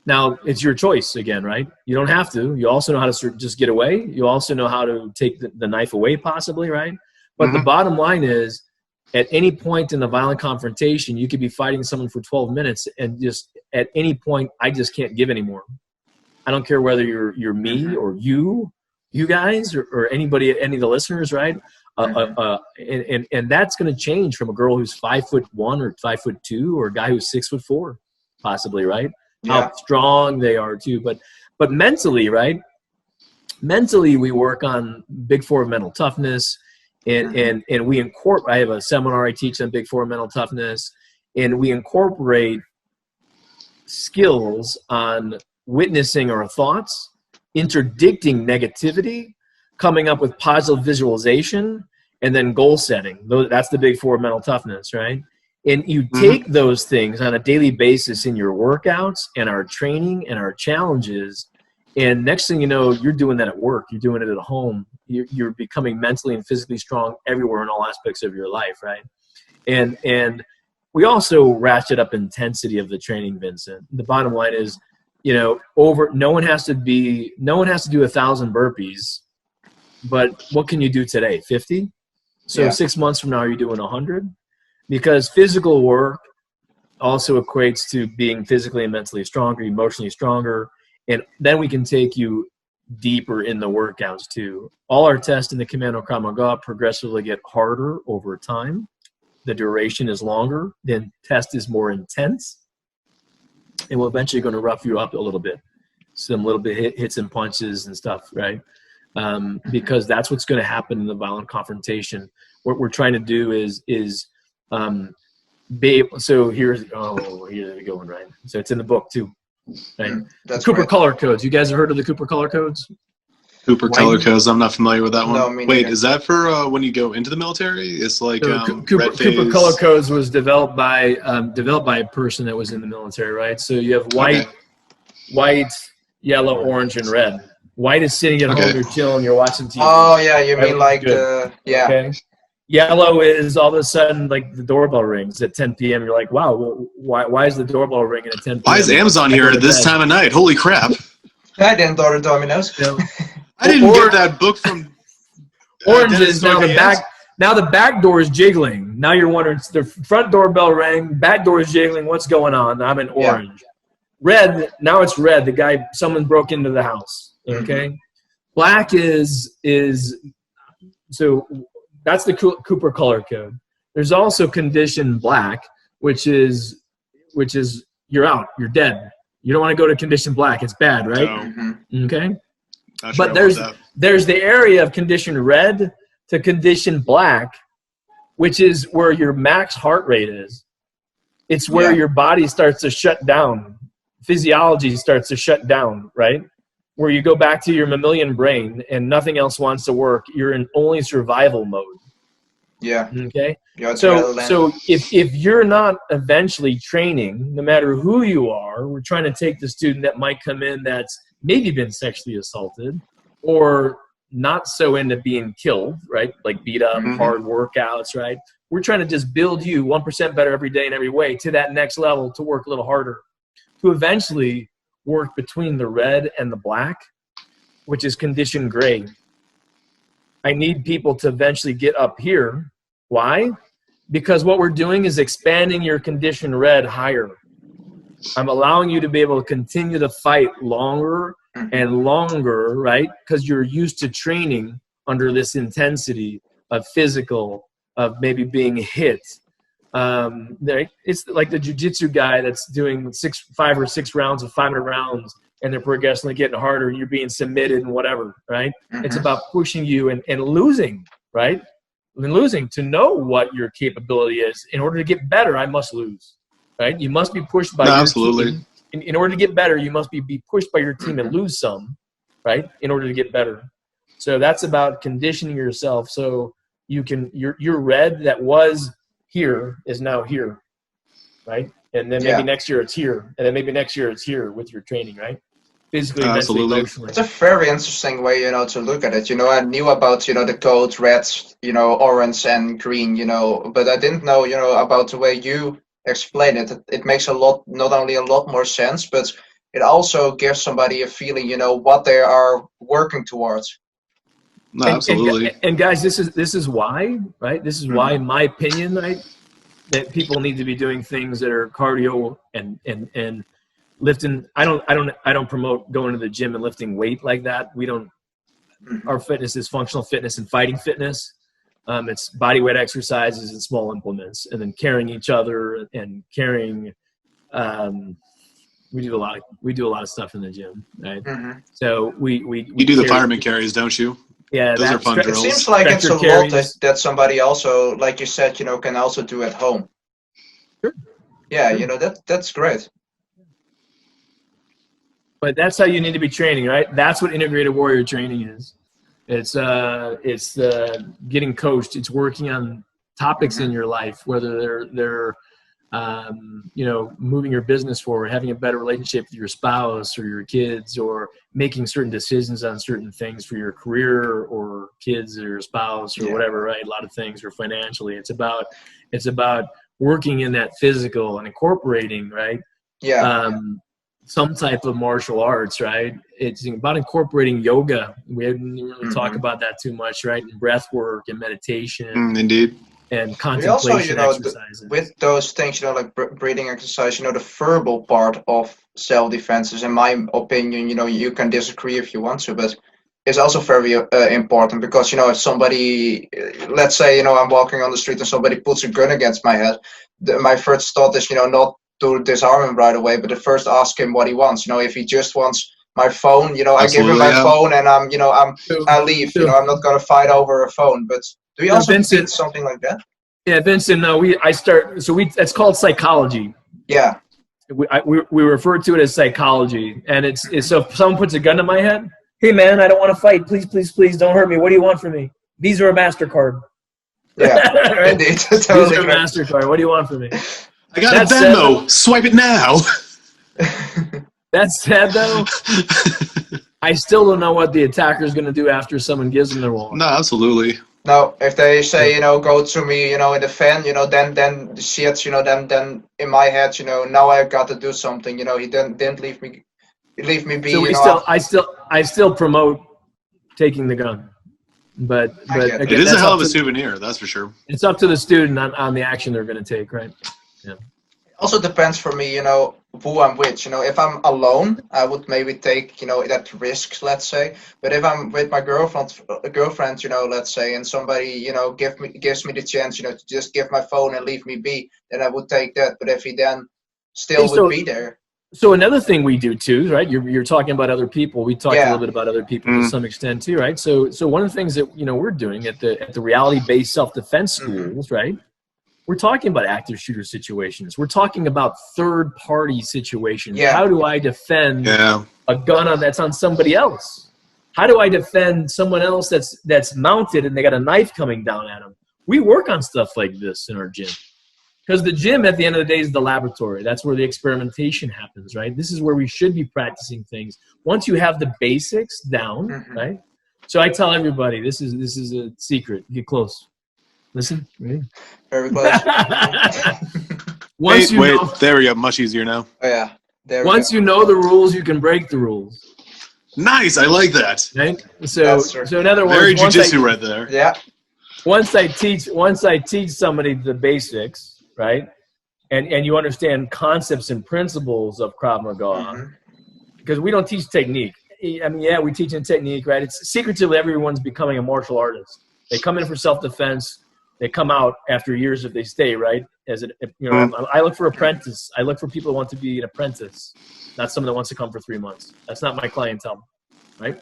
Now it's your choice again, right? You don't have to. You also know how to just get away. You also know how to take the knife away, possibly, right? But the bottom line is, at any point in a violent confrontation, you could be fighting someone for 12 minutes and just at any point, I just can't give anymore. I don't care whether you're me or you guys or anybody, any of the listeners, right? And that's going to change from a girl who's 5'1" or 5'2" or a guy who's 6'4", possibly, right? Yeah. How strong they are too. But mentally, right? Mentally, we work on Big Four mental toughness. And we incorporate, I have a seminar I teach on Big Four mental toughness, and we incorporate skills on witnessing our thoughts, interdicting negativity, coming up with positive visualization, and then goal setting. That's the Big Four mental toughness, right? And you take those things on a daily basis in your workouts and our training and our challenges, and next thing you know, you're doing that at work. You're doing it at home. You're becoming mentally and physically strong everywhere in all aspects of your life, right? And we also ratchet up intensity of the training, Vincent. The bottom line is, you know, no one has to do 1,000 burpees, but what can you do today? 50? So 6 months from now, are you doing 100? Because physical work also equates to being physically and mentally stronger, emotionally stronger. And then we can take you deeper in the workouts too. All our tests in the Commando Krav Maga progressively get harder over time. The duration is longer. The test is more intense. And we're eventually going to rough you up a little bit. Some little bit hits and punches and stuff, right? Because that's what's going to happen in the violent confrontation. What we're trying to do is be able, so here's the going, right? So it's in the book too. Right. That's Cooper right. color codes. You guys have heard of the Cooper color codes? Cooper color codes. I'm not familiar with that one. No, me Wait, neither. is that for when you go into the military? It's like Cooper color codes was developed by a person that was in the military, right? So you have white, yellow, orange, and red. White is sitting at home, you're chilling, you're watching TV. Oh yeah, you mean like good. Okay. Yellow is all of a sudden like the doorbell rings at 10 p.m. You're like, wow, why is the doorbell ringing at 10 p.m.? Why is Amazon here at this time of night? Holy crap. I didn't order Domino's. I didn't get that book from Orange is now the back. Now the back door is jiggling. Now you're wondering, the front doorbell rang, back door is jiggling. What's going on? I'm in orange. Red, now it's red. Someone broke into the house. Okay. Black is so that's the Cooper color code. There's also condition black, which is you're out, you're dead. You don't want to go to condition black. It's bad, right? No. Okay. Not sure But about there's the area of condition red to condition black, which is where your max heart rate is. It's where your body starts to shut down. Physiology starts to shut down, right? Where you go back to your mammalian brain and nothing else wants to work. You're in only survival mode. Yeah. Okay. Yeah, So if you're not eventually training, no matter who you are, we're trying to take the student that might come in that's maybe been sexually assaulted or not so into being killed, right? Like beat up, hard workouts, right? We're trying to just build you 1% better every day in every way to that next level, to work a little harder, to eventually work between the red and the black, which is condition gray. I need people to eventually get up here. Why? Because what we're doing is expanding your condition red higher. I'm allowing you to be able to continue to fight longer and longer, right? Because you're used to training under this intensity of physical, of maybe being hit. It's like the jiu-jitsu guy that's doing 5 or 6 rounds of 500 rounds, and they're progressively getting harder, and you're being submitted and whatever, right? It's about pushing you and losing, right? And losing to know what your capability is. In order to get better, I must lose, right? You must be pushed by your team. In order to get better, you must be pushed by your team and lose some, right? In order to get better. So that's about conditioning yourself so you can your red that was here is now here, right? And then maybe next year it's here, and then maybe next year it's here with your training, right? Physically, mentally, emotionally. It's a very interesting way, to look at it. I knew about, the codes, reds, orange and green, but I didn't know, about the way you explain it. It makes not only a lot more sense, but it also gives somebody a feeling, what they are working towards. No, absolutely. And guys, this is why, right? This is why, in my opinion, right, that people need to be doing things that are cardio and lifting. I don't promote going to the gym and lifting weight like that. We don't. Our fitness is functional fitness and fighting fitness. It's body weight exercises and small implements, and then carrying each other and carrying. We do a lot of stuff in the gym, right? So we do the fireman carries, don't you? Yeah, those are fun drills. It seems like it's a lot that somebody also, like you said, can also do at home. Sure. Yeah, that's great. But that's how you need to be training, right? That's what integrated warrior training is. It's getting coached. It's working on topics in your life, whether they're moving your business forward, having a better relationship with your spouse or your kids, or making certain decisions on certain things for your career or kids or your spouse or whatever, right? A lot of things, or financially. It's about working in that physical and incorporating, right? Some type of martial arts, right? It's about incorporating yoga. We didn't really talk about that too much, right? And breath work and meditation. Indeed. And contemplation exercises. With those things, like breathing exercise, the verbal part of self-defense is, in my opinion, you can disagree if you want to, but it's also very important, because, if somebody, let's say, I'm walking on the street and somebody puts a gun against my head, my first thought is, not to disarm him right away, but to first ask him what he wants. If he just wants my phone, I give him my phone and I leave. I'm not going to fight over a phone, but do you also think something like that? Yeah, Vincent. No, it's called psychology. Yeah. We refer to it as psychology, and it's so if someone puts a gun to my head, hey man, I don't want to fight. Please don't hurt me. What do you want from me? These are a MasterCard. Yeah, right? Indeed. These are a MasterCard. What do you want from me? I got a Venmo. Swipe it now. That said, though, I still don't know what the attacker is going to do after someone gives them their wallet. No, absolutely. No, if they say, go to me, in the fan, then shit, then in my head, now I've got to do something. He didn't leave me be. So I still promote taking the gun, but again, it is a hell of a souvenir, that's for sure. It's up to the student on the action they're going to take, right? Yeah. Also depends for me, who I'm with. If I'm alone, I would maybe take, that risk, let's say. But if I'm with my girlfriend, let's say, and somebody, gives me the chance, to just give my phone and leave me be, then I would take that. But if he then still would be there. So another thing we do too, right? You're talking about other people. We talked a little bit about other people to some extent too, right? So one of the things that we're doing at the reality-based self-defense schools, right? We're talking about active shooter situations. We're talking about third-party situations. Yeah. How do I defend a gun that's on somebody else? How do I defend someone else that's mounted and they got a knife coming down at them? We work on stuff like this in our gym. Because the gym, at the end of the day, is the laboratory. That's where the experimentation happens, right? This is where we should be practicing things. Once you have the basics down, right? So I tell everybody, this is a secret. Get close. Listen. Ready? Very close. Wait, there we go. Much easier now. Oh, yeah. Once you know the rules, you can break the rules. Nice. I like that. Right? So in other words, very jujitsu right there. Yeah. Once I teach somebody the basics, right? And you understand concepts and principles of Krav Maga, because we don't teach technique. I mean, yeah, we teach in technique, right? It's secretively everyone's becoming a martial artist. They come in for self-defense. They come out after years if they stay, right? I look for apprentice. I look for people who want to be an apprentice, not someone that wants to come for 3 months. That's not my clientele, right?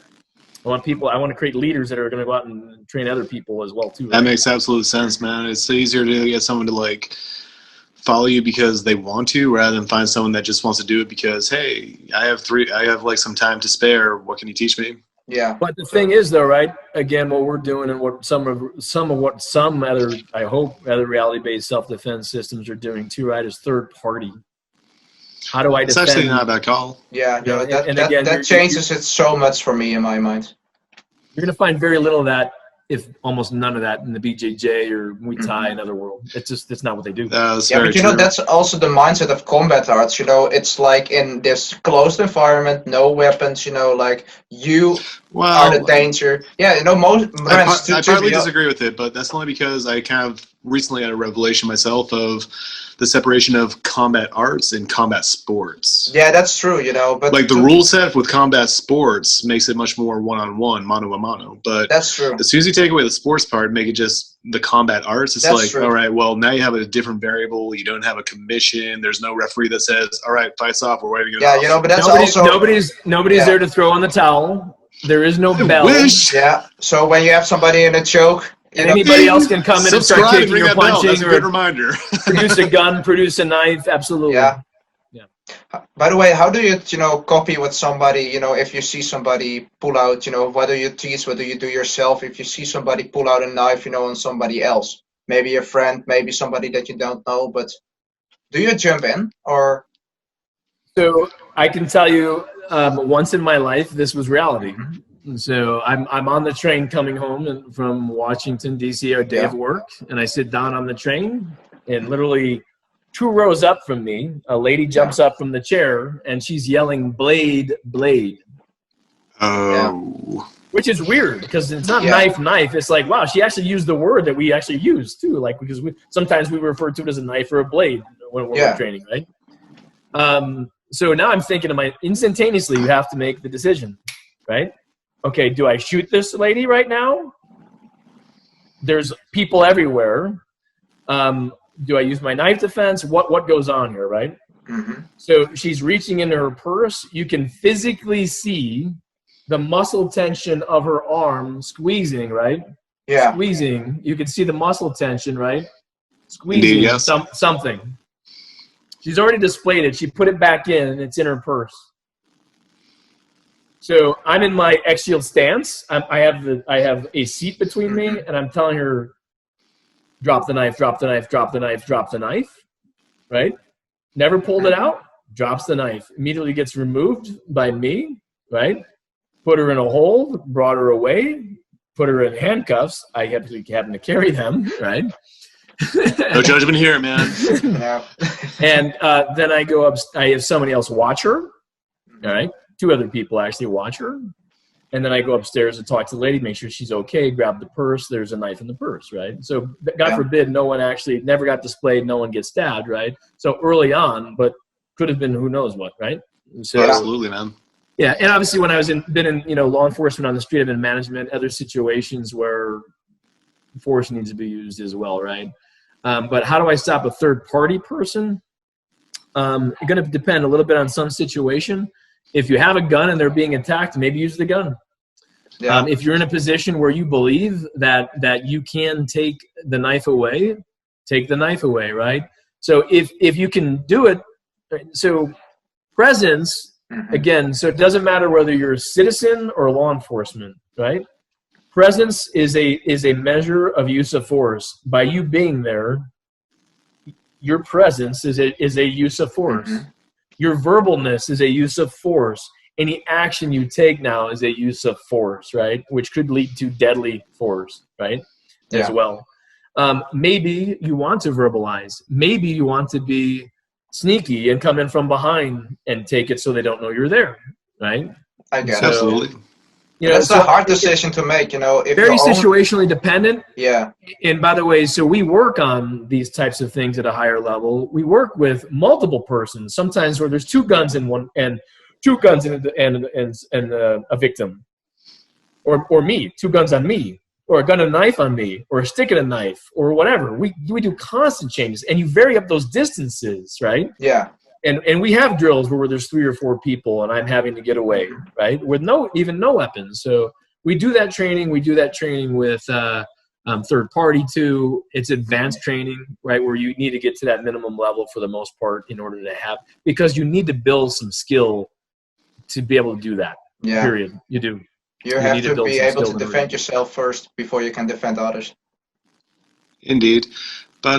I want to create leaders that are going to go out and train other people as well too. Right? That makes absolute sense, man. It's easier to get someone to follow you because they want to, rather than find someone that just wants to do it because, hey, I have some time to spare. What can you teach me? Yeah. But the thing is, though, right? Again, what we're doing and what some other reality-based self-defense systems are doing too, right, is third party. How do I defend? It's actually not a bad call. Yeah, that changes it so much for me in my mind. You're going to find very little of that, if almost none of that, in the BJJ or Muay Thai and other world. It's not what they do. But that's also the mindset of combat arts. It's like in this closed environment, no weapons. You are the danger. Yeah, most. I partly disagree with it, but that's only because I kind of recently had a revelation myself of the separation of combat arts and combat sports. Yeah, that's true. But the rule set with combat sports makes it much more one-on-one, mano-a-mano. But that's true. As soon as you take away the sports part, make it just the combat arts, it's all right, well, now you have a different variable. You don't have a commission. There's no referee that says, all right, fight's off, we're ready to go. Yeah, but that's nobody's there to throw on the towel. There is no bell. Wish. Yeah, so when you have somebody in a choke, anybody else can come in and start kicking or punching. That's a good reminder. Produce a gun, produce a knife. Absolutely. Yeah. By the way, how do you copy with somebody? If you see somebody pull out, what do you teach? What do you do yourself? If you see somebody pull out a knife, on somebody else, maybe a friend, maybe somebody that you don't know, but do you jump in or? So I can tell you, once in my life, this was reality. So I'm on the train coming home from Washington, D.C., a day of work, and I sit down on the train, and literally 2 rows up from me, a lady jumps up from the chair, and she's yelling, "Blade, blade." Oh. Which is weird, because it's not knife. It's like, wow, she actually used the word that we actually use, too, because sometimes we refer to it as a knife or a blade when we're training, right? So now I'm thinking instantaneously, you have to make the decision, right? Okay, do I shoot this lady right now? There's people everywhere. Do I use my knife defense? What goes on here, right? So she's reaching into her purse. You can physically see the muscle tension of her arm squeezing, right? Yeah. Squeezing. You can see the muscle tension, right? Squeezing. Indeed, yes. Something. She's already displayed it. She put it back in, and it's in her purse. So I'm in my axial stance. I have a seat between me, and I'm telling her, drop the knife, drop the knife, drop the knife, drop the knife, right? Never pulled it out, drops the knife. Immediately gets removed by me, right? Put her in a hold, brought her away, put her in handcuffs. I happen to carry them, right? No judgment here, man. And then I go up. I have somebody else watch her, all right? 2 other people actually watch her. And then I go upstairs and talk to the lady, make sure she's okay, grab the purse. There's a knife in the purse, right? So God forbid, no one actually never got displayed. No one gets stabbed, right? So early on, but could have been who knows what, right? So absolutely, man. Yeah, and obviously when I was been in law enforcement on the street, I've been in management, other situations where force needs to be used as well, right? But how do I stop a third party person? Going to depend a little bit on some situation. If you have a gun and they're being attacked, maybe use the gun. Yeah. If you're in a position where you believe that you can take the knife away, take the knife away, right? So if you can do it, so presence, again, so it doesn't matter whether you're a citizen or law enforcement, right? Presence is a measure of use of force. By you being there, your presence is a use of force. Your verbalness is a use of force. Any action you take now is a use of force, right? Which could lead to deadly force, right? As well. Maybe you want to verbalize. Maybe you want to be sneaky and come in from behind and take it so they don't know you're there, right? I get it. Absolutely. That's a hard decision to make, If very situationally dependent. Yeah. And by the way, so we work on these types of things at a higher level. We work with multiple persons, sometimes where there's two guns in one and two guns and a victim, or me, two guns on me, or a gun and a knife on me, or a stick and a knife, or whatever. We do constant changes, and you vary up those distances, right? Yeah. And we have drills where there's 3 or 4 people and I'm having to get away, right? With no weapons. So we do that training. We do that training with third party too. It's advanced training, right? Where you need to get to that minimum level for the most part in order to have, because you need to build some skill to be able to do that. Yeah. Period. You do. You have to be able to defend yourself first before you can defend others. Indeed. But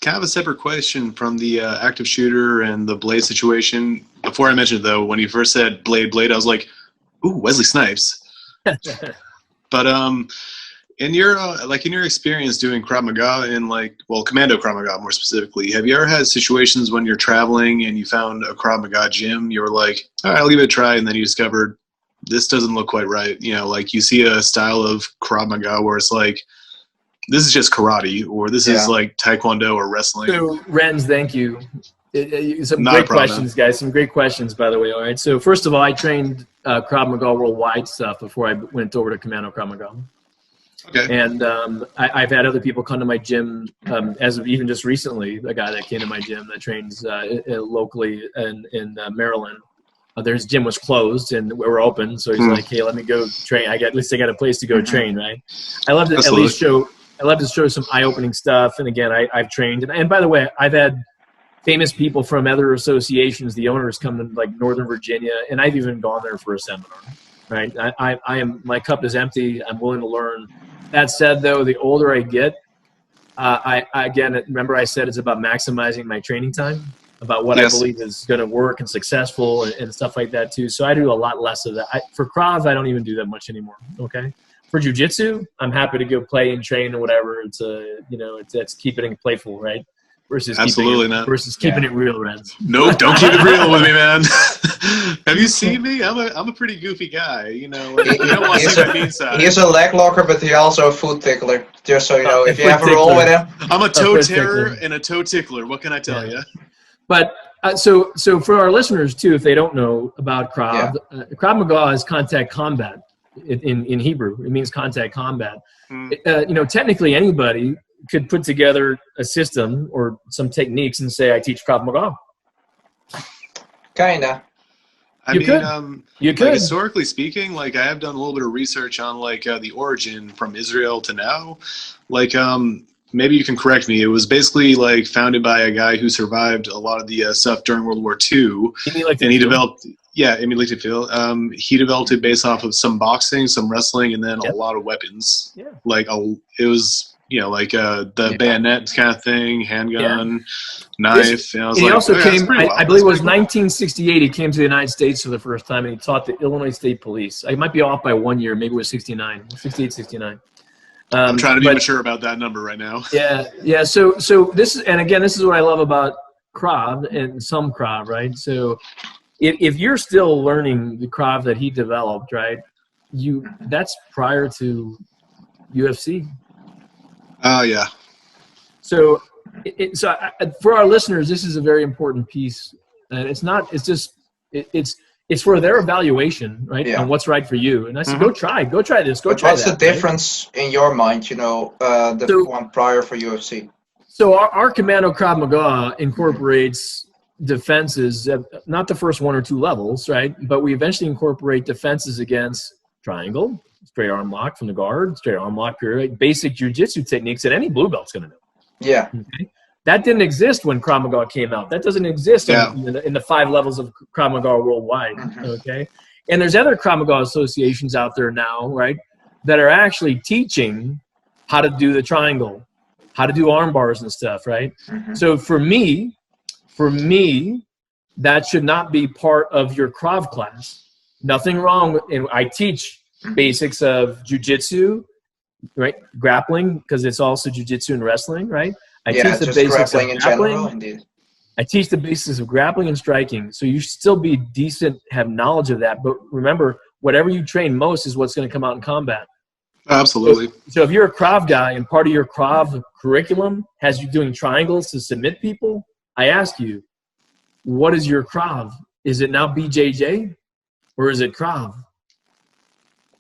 kind of a separate question from the active shooter and the blade situation. Before I mentioned it, though, when you first said blade, I was like, ooh, Wesley Snipes. But in your experience doing Krav Maga and Commando Krav Maga more specifically, have you ever had situations when you're traveling and you found a Krav Maga gym, you were like, all right, I'll give it a try, and then you discovered this doesn't look quite right? You see a style of Krav Maga where it's like, this is just karate, or this is like taekwondo or wrestling. So, Renz, thank you. Some great questions, guys. Some great questions, by the way. All right. So, first of all, I trained Krav Maga worldwide stuff before I went over to Commando Krav Maga. Okay. And I've had other people come to my gym, as of even just recently, a guy that came to my gym that trains locally in Maryland. Their gym was closed and we were open, so he's like, "Hey, let me go train. At least I got a place to go train, right?" I love to at least show some eye-opening stuff. And again, I've trained. And by the way, I've had famous people from other associations, the owners, come to Northern Virginia, and I've even gone there for a seminar. Right? My cup is empty. I'm willing to learn. That said, though, the older I get, again, remember I said it's about maximizing my training time, about what I believe is going to work and successful and stuff like that too. So I do a lot less of that. For Krav, I don't even do that much anymore. Okay. For jiu-jitsu, I'm happy to go play and train or whatever. It's it's keeping it playful, right? Versus keeping it real, Renz. No, don't keep it real with me, man. Have you seen me? I'm a pretty goofy guy. You don't want to see my mean side. He's a leg locker, but he's also a foot tickler. Just so you know, if you have a roll with him. I'm a toe terror and a toe tickler. What can I tell you? But so for our listeners too, if they don't know about Krav, Krav Maga is contact combat in Hebrew. It means contact combat. Technically anybody could put together a system or some techniques and say, I teach Krav Maga. Kinda. You could. Historically speaking, I have done a little bit of research on the origin from Israel to now. Maybe you can correct me. It was basically founded by a guy who survived a lot of the stuff during World War II, and he developed. Yeah, Emil Lichtenfeld. He developed it based off of some boxing, some wrestling, and then a lot of weapons. Yeah. It was the bayonet kind of thing, handgun, knife. And I was he also came. I believe it was cool. 1968. He came to the United States for the first time, and he taught the Illinois State Police. I might be off by 1 year. Maybe it was 68, 69. I'm trying to be mature about that number right now. Yeah. So this is, and again, this is what I love about Krav and some Krav, right? So if you're still learning the Krav that he developed, right? that's prior to UFC. Oh yeah. So, for our listeners, this is a very important piece, and it's not. It's just it's for their evaluation, right? Yeah. On what's right for you. And I said, go try this, go But try what's that. the difference in your mind? You know, the one prior for UFC. So our Commando Krav Maga incorporates defenses, not the first 1 or 2 levels, right? But we eventually incorporate defenses against triangle, straight arm lock from the guard, straight arm lock period, basic jiu-jitsu techniques that any blue belt's going to know. Yeah. Okay? That didn't exist when Krav Maga came out. That doesn't exist in the 5 levels of Krav Maga worldwide, okay? And there's other Krav Maga associations out there now, right, that are actually teaching how to do the triangle, how to do arm bars and stuff, right? So for me, that should not be part of your Krav class. Nothing wrong. And I teach basics of jiu-jitsu, right? Grappling, because it's also jiu-jitsu and wrestling, right? I teach the basics of in grappling. general, indeed. I teach the basics of grappling and striking. So you should still be decent, have knowledge of that. But remember, whatever you train most is what's going to come out in combat. Absolutely. So if you're a Krav guy and part of your Krav curriculum has you doing triangles to submit people, I ask you, what is your Krav? Is it now BJJ or is it Krav?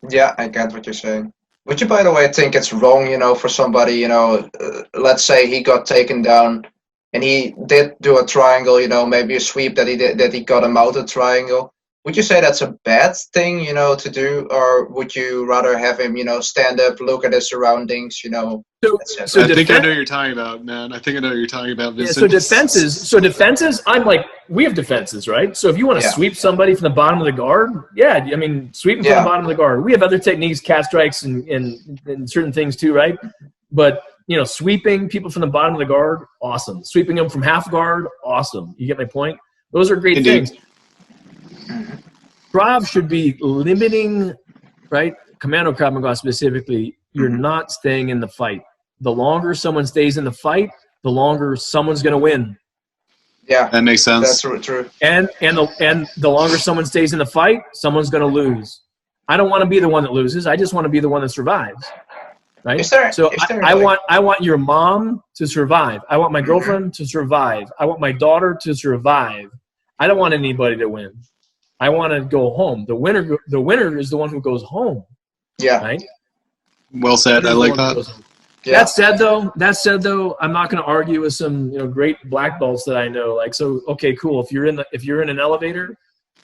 Yeah, I get what you're saying. Would you, by the way, think it's wrong, you know, for somebody, you know, let's say he got taken down and he did do a triangle, you know, maybe a sweep that he got a mounted triangle. Would you say that's a bad thing, you know, to do, or would you rather have him, you know, stand up, look at his surroundings, you know? So I think I know what you're talking about, man. I think I know what you're talking about, Vincent. Yeah, so defenses, I'm like, we have defenses, right? So if you want to sweep somebody from the bottom of the guard, I mean, sweep them from the bottom of the guard. We have other techniques, cat strikes and certain things too, right? But, you know, sweeping people from the bottom of the guard, awesome. Sweeping them from half guard, awesome. You get my point? Those are great things. Krav should be limiting, right? Commando Krav Maga specifically, you're not staying in the fight. The longer someone stays in the fight, the longer someone's going to win. Yeah, that makes sense. That's true. And the longer someone stays in the fight, someone's going to lose. I don't want to be the one that loses. I just want to be the one that survives. Right? I want your mom to survive. I want my girlfriend to survive. I want my daughter to survive. I don't want anybody to win. I want to go home. The winner is the one who goes home. Yeah. Right? Well said. I like that. Yeah. That said though, I'm not going to argue with some, you know, great black belts that I know. Like, so, okay, cool. If you're in an elevator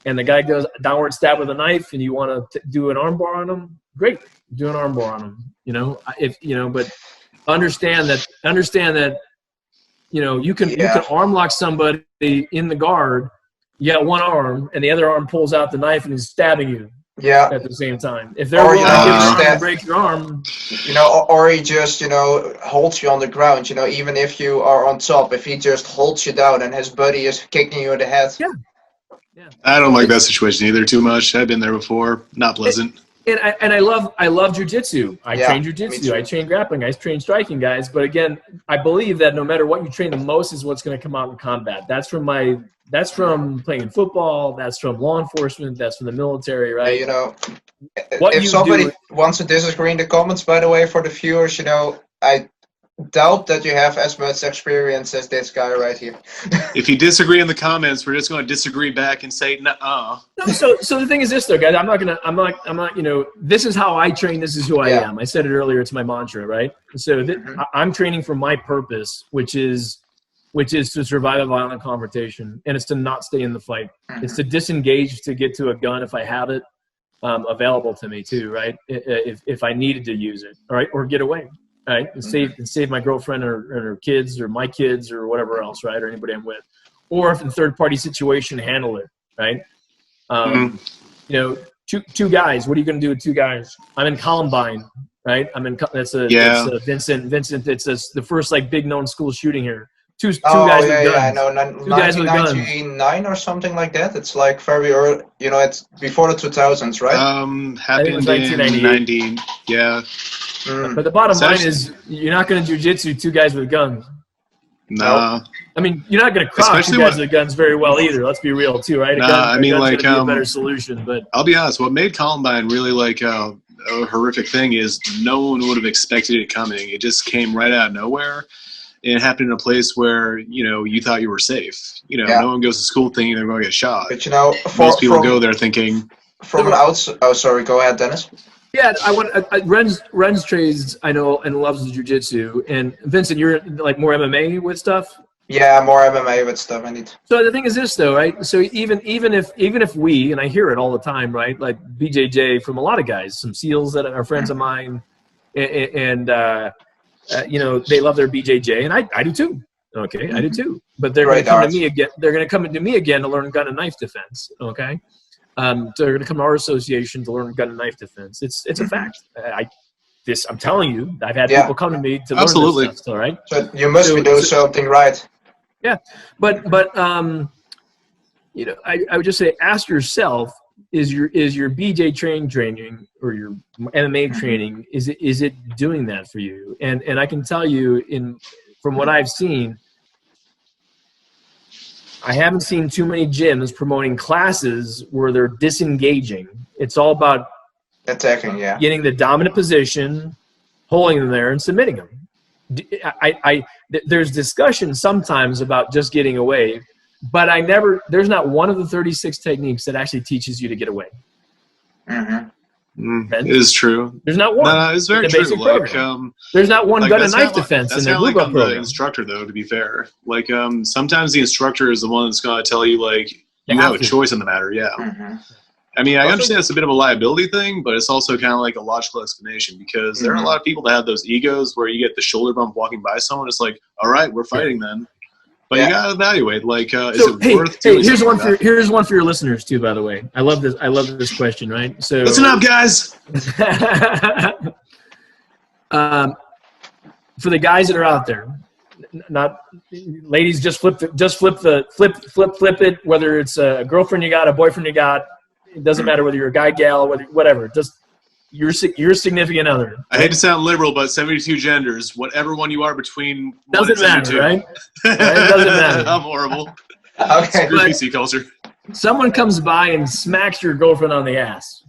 and the guy goes downward stab with a knife and you want to do an arm bar on him, great. Do an arm bar on him. You know, but understand that, you know, you can arm lock somebody in the guard. You got one arm, and the other arm pulls out the knife and is stabbing you. Yeah. At the same time, if they're willing to break your arm, you know, or he just, you know, holds you on the ground. You know, even if you are on top, if he just holds you down and his buddy is kicking you in the head. Yeah. I don't like that situation either too much. I've been there before. Not pleasant. And I love jiu-jitsu. I train jiu-jitsu. I train grappling. I train striking guys. But again, I believe that no matter what you train the most is what's going to come out in combat. That's from playing football. That's from law enforcement. That's from the military, right? You know, if somebody wants to disagree in the comments, by the way, for the viewers, you know, I doubt that you have as much experience as this guy right here. If you disagree in the comments, we're just going to disagree back and say, "Nuh-uh." No, so the thing is this, though, guys. I'm not. You know, this is how I train. This is who I am. I said it earlier. It's my mantra, right? So I'm training for my purpose, which is to survive a violent confrontation, and it's to not stay in the fight. It's to disengage, to get to a gun if I have it available to me too, right? If I needed to use it, all right, or get away. Right, and save my girlfriend or her kids or my kids or whatever else, right, or anybody I'm with, or if in third-party situation, handle it, right? You know, two guys. What are you going to do with two guys? I'm in Columbine, right? That's Vincent. It's the first like big known school shooting here. Two guys with guns. Yeah, I know. 1999 or something like that. It's like very early. You know, it's before the 2000s, right? Happened in 90. Yeah. But the bottom line is, you're not going to jiu-jitsu two guys with guns. Nah. I mean, you're not going to cross Especially you guys with guns very well either. Let's be real too, right? I mean, like, be a better solution. But I'll be honest. What made Columbine really like a horrific thing is no one would have expected it coming. It just came right out of nowhere. And it happened in a place where, you know, you thought you were safe. You know, no one goes to school thinking they're going to get shot. But, you know, most people go there thinking. From an outside. Oh, sorry. Go ahead, Dennis. Yeah, Ren's trades, I know, and loves jiu-jitsu. And Vincent, you're like more MMA with stuff? Yeah, more MMA with stuff, indeed. So the thing is this, though, right? So even if we, and I hear it all the time, right? Like BJJ from a lot of guys, some SEALs that are friends of mine, and you know, they love their BJJ, and I do too. Okay, I do too. But they're going to come to me again. They're going to come to me again to learn gun and knife defense. Okay. So they're going to come to our association to learn gun and knife defense. It's a fact. I'm telling you, I've had people come to me to learn this stuff. All right. So you must be doing something right. Yeah, but you know, I would just say, ask yourself: is your BJ training or your MMA training is it doing that for you? And I can tell you, from what I've seen, I haven't seen too many gyms promoting classes where they're disengaging. It's all about attacking, getting the dominant position, holding them there, and submitting them. There's discussion sometimes about just getting away, but there's not one of the 36 techniques that actually teaches you to get away. It is true. There's not one. No, it's very true. Like, there's not one gun and knife defense in the blue belt program. The instructor, though, to be fair. Like, sometimes the instructor is the one that's going to tell you, like, you have a choice in the matter. Yeah. I mean, I understand it's a bit of a liability thing, but it's also kind of like a logical explanation because there are a lot of people that have those egos where you get the shoulder bump walking by someone. It's like, all right, we're fighting then. But you gotta evaluate. Like, is it worth doing? Here's one for your listeners too. By the way, I love this question. Right. So listen up, guys. For the guys that are out there, not ladies, just flip it. Whether it's a girlfriend you got, a boyfriend you got, it doesn't matter whether you're a guy, gal, whatever. Just your significant other. I hate to sound liberal, but 72 genders, whatever one you are between doesn't matter, right? It doesn't matter. I'm horrible. Okay. Screw PC culture. Someone comes by and smacks your girlfriend on the ass.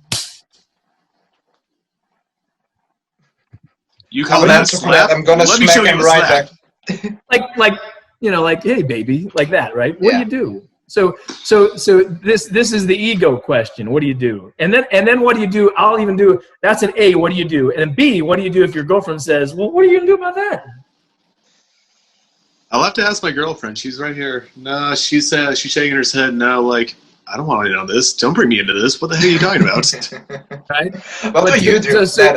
You call that slap? I'm gonna smack him right back. like you know, like, hey baby, like that, right? What do you do? So this is the ego question. What do you do? And then what do you do? I'll even do that's an A. What do you do? And B, what do you do if your girlfriend says, well, what are you gonna do about that? I'll have to ask my girlfriend. She's right here. No, she's shaking her head. No, like, I don't want to know this. Don't bring me into this. What the hell are you talking about? Right? What do you do? So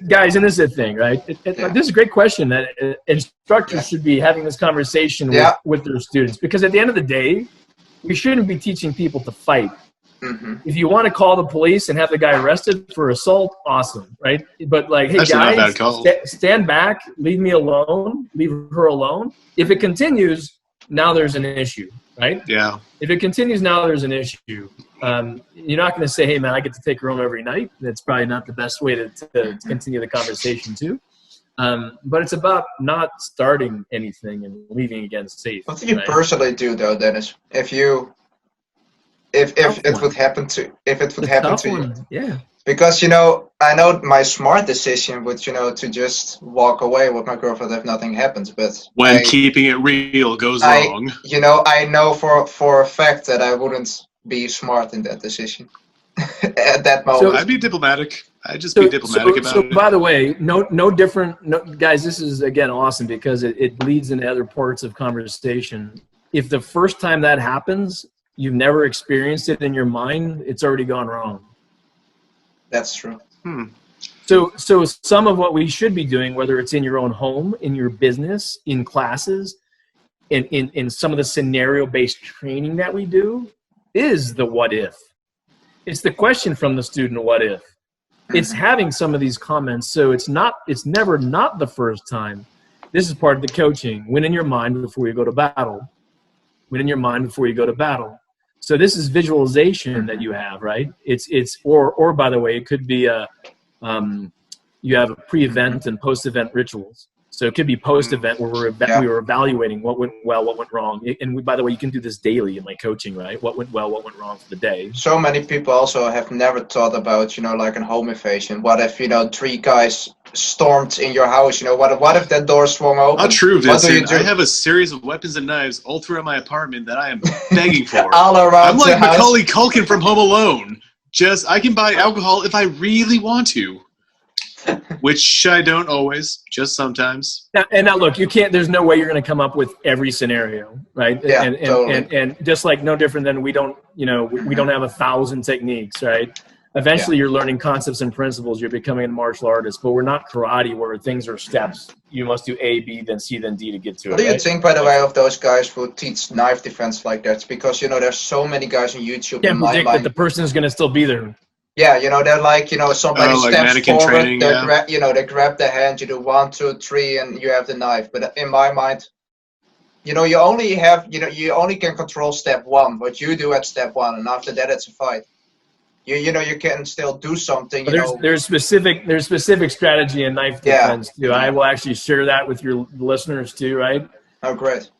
guys, and this is the thing, right? This is a great question that instructors should be having this conversation with their students, because at the end of the day, we shouldn't be teaching people to fight. If you want to call the police and have the guy arrested for assault, awesome, right? But like, hey guys, stand back, leave me alone, leave her alone. If it continues, now there's an issue, right? Yeah. If it continues, now there's an issue. You're not going to say, hey man, I get to take her home every night. That's probably not the best way to continue the conversation too. But it's about not starting anything and leaving again safe. What do you personally do though, Dennis? If it would happen to you, yeah. Because, you know, I know my smart decision would, you know, to just walk away with my girlfriend if nothing happens. But when keeping it real goes wrong, you know, I know for a fact that I wouldn't be smart in that decision at that moment. So I'd be diplomatic. I'd just be diplomatic about it. So by the way, no different, guys. This is again awesome because it leads into other parts of conversation. If the first time that happens, you've never experienced it in your mind, it's already gone wrong. That's true. So some of what we should be doing, whether it's in your own home, in your business, in classes, in some of the scenario-based training that we do, is the what if. It's the question from the student, what if? It's having some of these comments. So it's never not the first time. This is part of the coaching. Win in your mind before you go to battle. Win in your mind before you go to battle. So this is visualization that you have, right? Or by the way, it could be you have a pre-event and post-event rituals. So it could be post-event where we were evaluating what went well, what went wrong. And by the way, you can do this daily in my coaching, right? What went well, what went wrong for the day. So many people also have never thought about, like a home invasion. What if, 3 guys stormed in your house? What if that door swung open? Not true, Vincent. What do you do? I have a series of weapons and knives all throughout my apartment that I am begging for. All around I'm like the house. Macaulay Culkin from Home Alone. I can buy alcohol if I really want to. Which I don't always, just sometimes. Now look, you can't. There's no way you're going to come up with every scenario, right? Yeah, and and just like no different than we don't have 1,000 techniques, right? Eventually, you're learning concepts and principles. You're becoming a martial artist, but we're not karate where things are steps. You must do A, B, then C, then D to get to it. What do you think, by the way, of those guys who teach knife defense like that? Because there's so many guys on YouTube. Can't predict that the person is going to still be there. Yeah, they're like, somebody like steps mannequin forward, training, they grab the hand, you do 1, 2, 3, and you have the knife. But in my mind, you only have, you only can control step 1, what you do at step 1, and after that it's a fight. You can still do something. There's specific strategy in knife defense too. I will actually share that with your listeners too, right? Oh, great.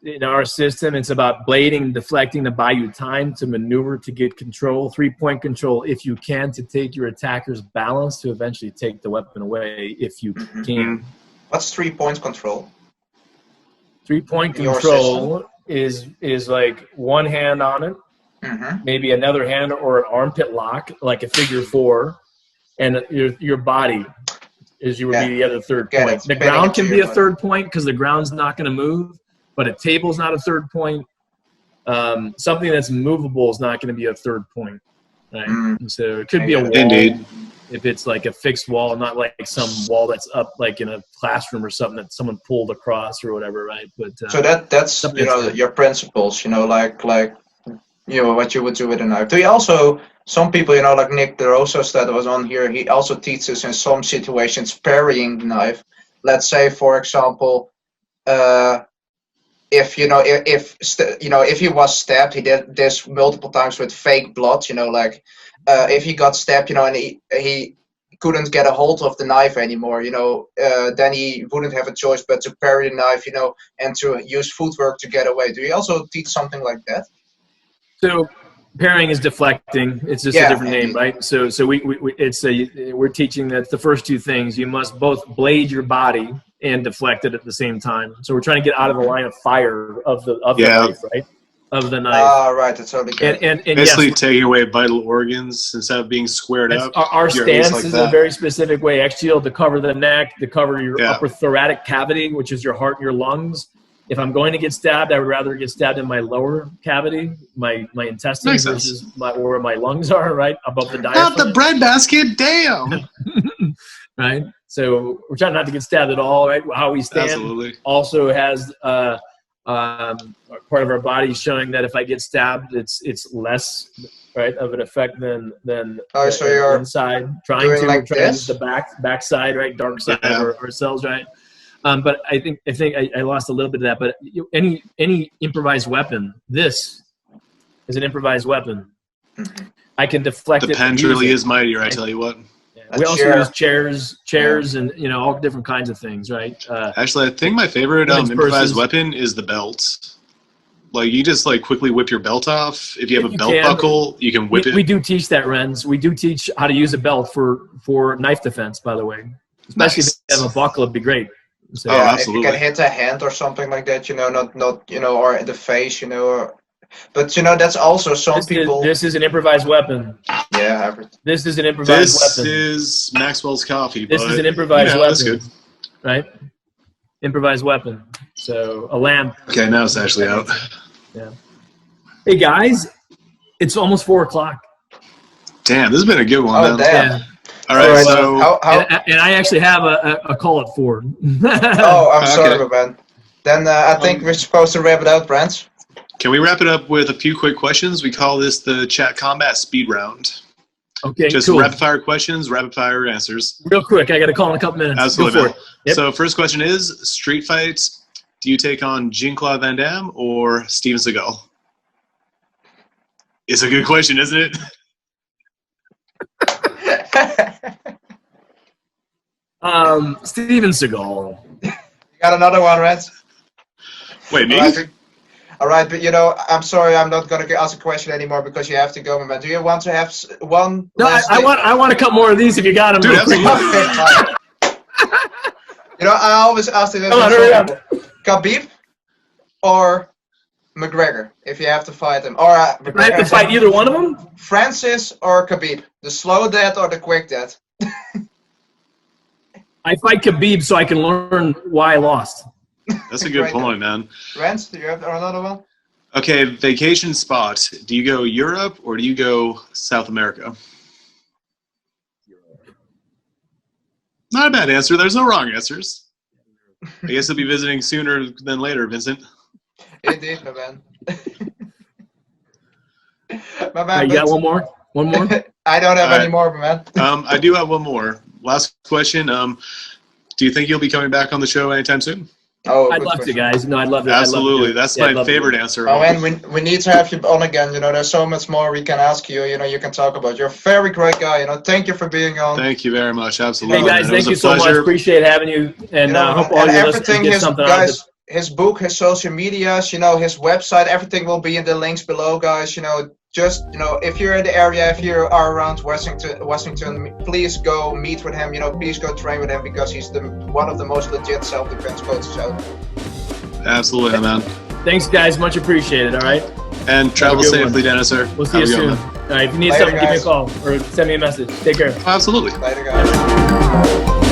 In our system, it's about blading, deflecting to buy you time to maneuver to get control, 3-point control if you can, to take your attacker's balance to eventually take the weapon away if you can. What's 3-point control? 3-point control is like one hand on it, maybe another hand or an armpit lock, like a figure 4, and your body is be the other third point. The ground can be a third point because the ground's not going to move. But a table's not a third point. Something that's movable is not going to be a third point, right? And so it could be a wall. Indeed. If it's like a fixed wall, not like some wall that's up like in a classroom or something that someone pulled across or whatever, right? But so that's your principles, like what you would do with a knife. Do you also, some people, like Nick DeRosos that was on here, he also teaches in some situations parrying the knife. Let's say, for example, if he was stabbed, he did this multiple times with fake blood. If he got stabbed, and he couldn't get a hold of the knife anymore. Then he wouldn't have a choice but to parry the knife. And to use footwork to get away. Do you also teach something like that? So parrying is deflecting. It's just a different name, right? So we're teaching that the first 2 things, you must both blade your body and deflect it at the same time. So we're trying to get out of the line of fire of the knife, right? Of the knife. Right. That's totally good. And basically taking away vital organs instead of being squared up. Our stance is a very specific way. X-shield to cover the neck, to cover your upper thoracic cavity, which is your heart and your lungs. If I'm going to get stabbed, I would rather get stabbed in my lower cavity, my intestines, versus where my lungs are, right above the diaphragm. Not the breadbasket, damn. Right. So we're trying not to get stabbed at all, right? How we stand also has part of our body showing that if I get stabbed, it's less of an effect than so you're inside. Trying to use the back side, right? Dark side of ourselves, right? But I think I lost a little bit of that. But any improvised weapon, this is an improvised weapon. I can deflect it. The pen really is mightier, I tell you what. Yeah. We also use chairs, and all different kinds of things, right? Actually, I think my favorite improvised weapon is the belt. Like you just quickly whip your belt off. If you have a belt buckle, you can whip it. We do teach that, Renz. We do teach how to use a belt for knife defense, by the way. Especially if you have a buckle, it'd be great. So, absolutely. If you can hit a hand or something like that, not or in the face, But that's also people. This is an improvised weapon. Yeah, this is an improvised weapon. This is Maxwell's coffee. This is an improvised weapon. That's good. Right? Improvised weapon. So a lamp. Okay, now it's actually out. Yeah. Hey guys, it's almost 4:00. Damn, this has been a good one. Oh, damn. Yeah. All right, so and I actually have a call at 4. Oh, I'm sorry, man. Then I think we're supposed to wrap it up, Brent. Can we wrap it up with a few quick questions? We call this the ChatCOMBAT speed round. Okay, just cool. rapid fire questions, rapid fire answers. Real quick, I got to call in a couple minutes. Absolutely. Go for it. Yep. So first question is, street fights, do you take on Jean-Claude Van Damme or Steven Seagal? It's a good question, isn't it? Steven Seagal. Got another one, Rance? Wait, me? All right, but I'm sorry, I'm not gonna ask a question anymore because you have to go, my man. Do you want to have one? No, I want a couple more of these if you got them. Dude, absolutely. Okay, fine. I always ask this. Come on, hurry up. Khabib or McGregor, if you have to fight them, or I have to fight either one of them. Francis or Khabib, the slow death or the quick death. I fight Khabib so I can learn why I lost. That's a good point, man. Rance, do you have another one? Okay, vacation spot. Do you go Europe or do you go South America? Not a bad answer. There's no wrong answers. I guess you'll be visiting sooner than later, Vincent. Indeed, my man. My man, Right, you got one more? One more? I don't have any more, my man. I do have one more. Last question. Do you think you'll be coming back on the show anytime soon? Oh, I'd love to, guys. No, I'd love to. Absolutely. I'd love to. That's my favorite answer. Oh, and we need to have you on again. There's so much more we can ask you. You can talk about. You're a very great guy. Thank you for being on. Thank you very much. Absolutely. Hey, guys, thank you so much. Appreciate having you. And hope all your listeners get something out of it. His book, his social medias, his website, everything will be in the links below, guys. Just if you're in the area, if you are around Washington, please go meet with him. Please go train with him because he's one of the most legit self-defense coaches out there. Absolutely, man. Thanks, guys. Much appreciated. All right. And travel safely, Dennis, sir. We'll see you soon. All right. If you need something, give me a call or send me a message. Take care. Absolutely. Later, guys.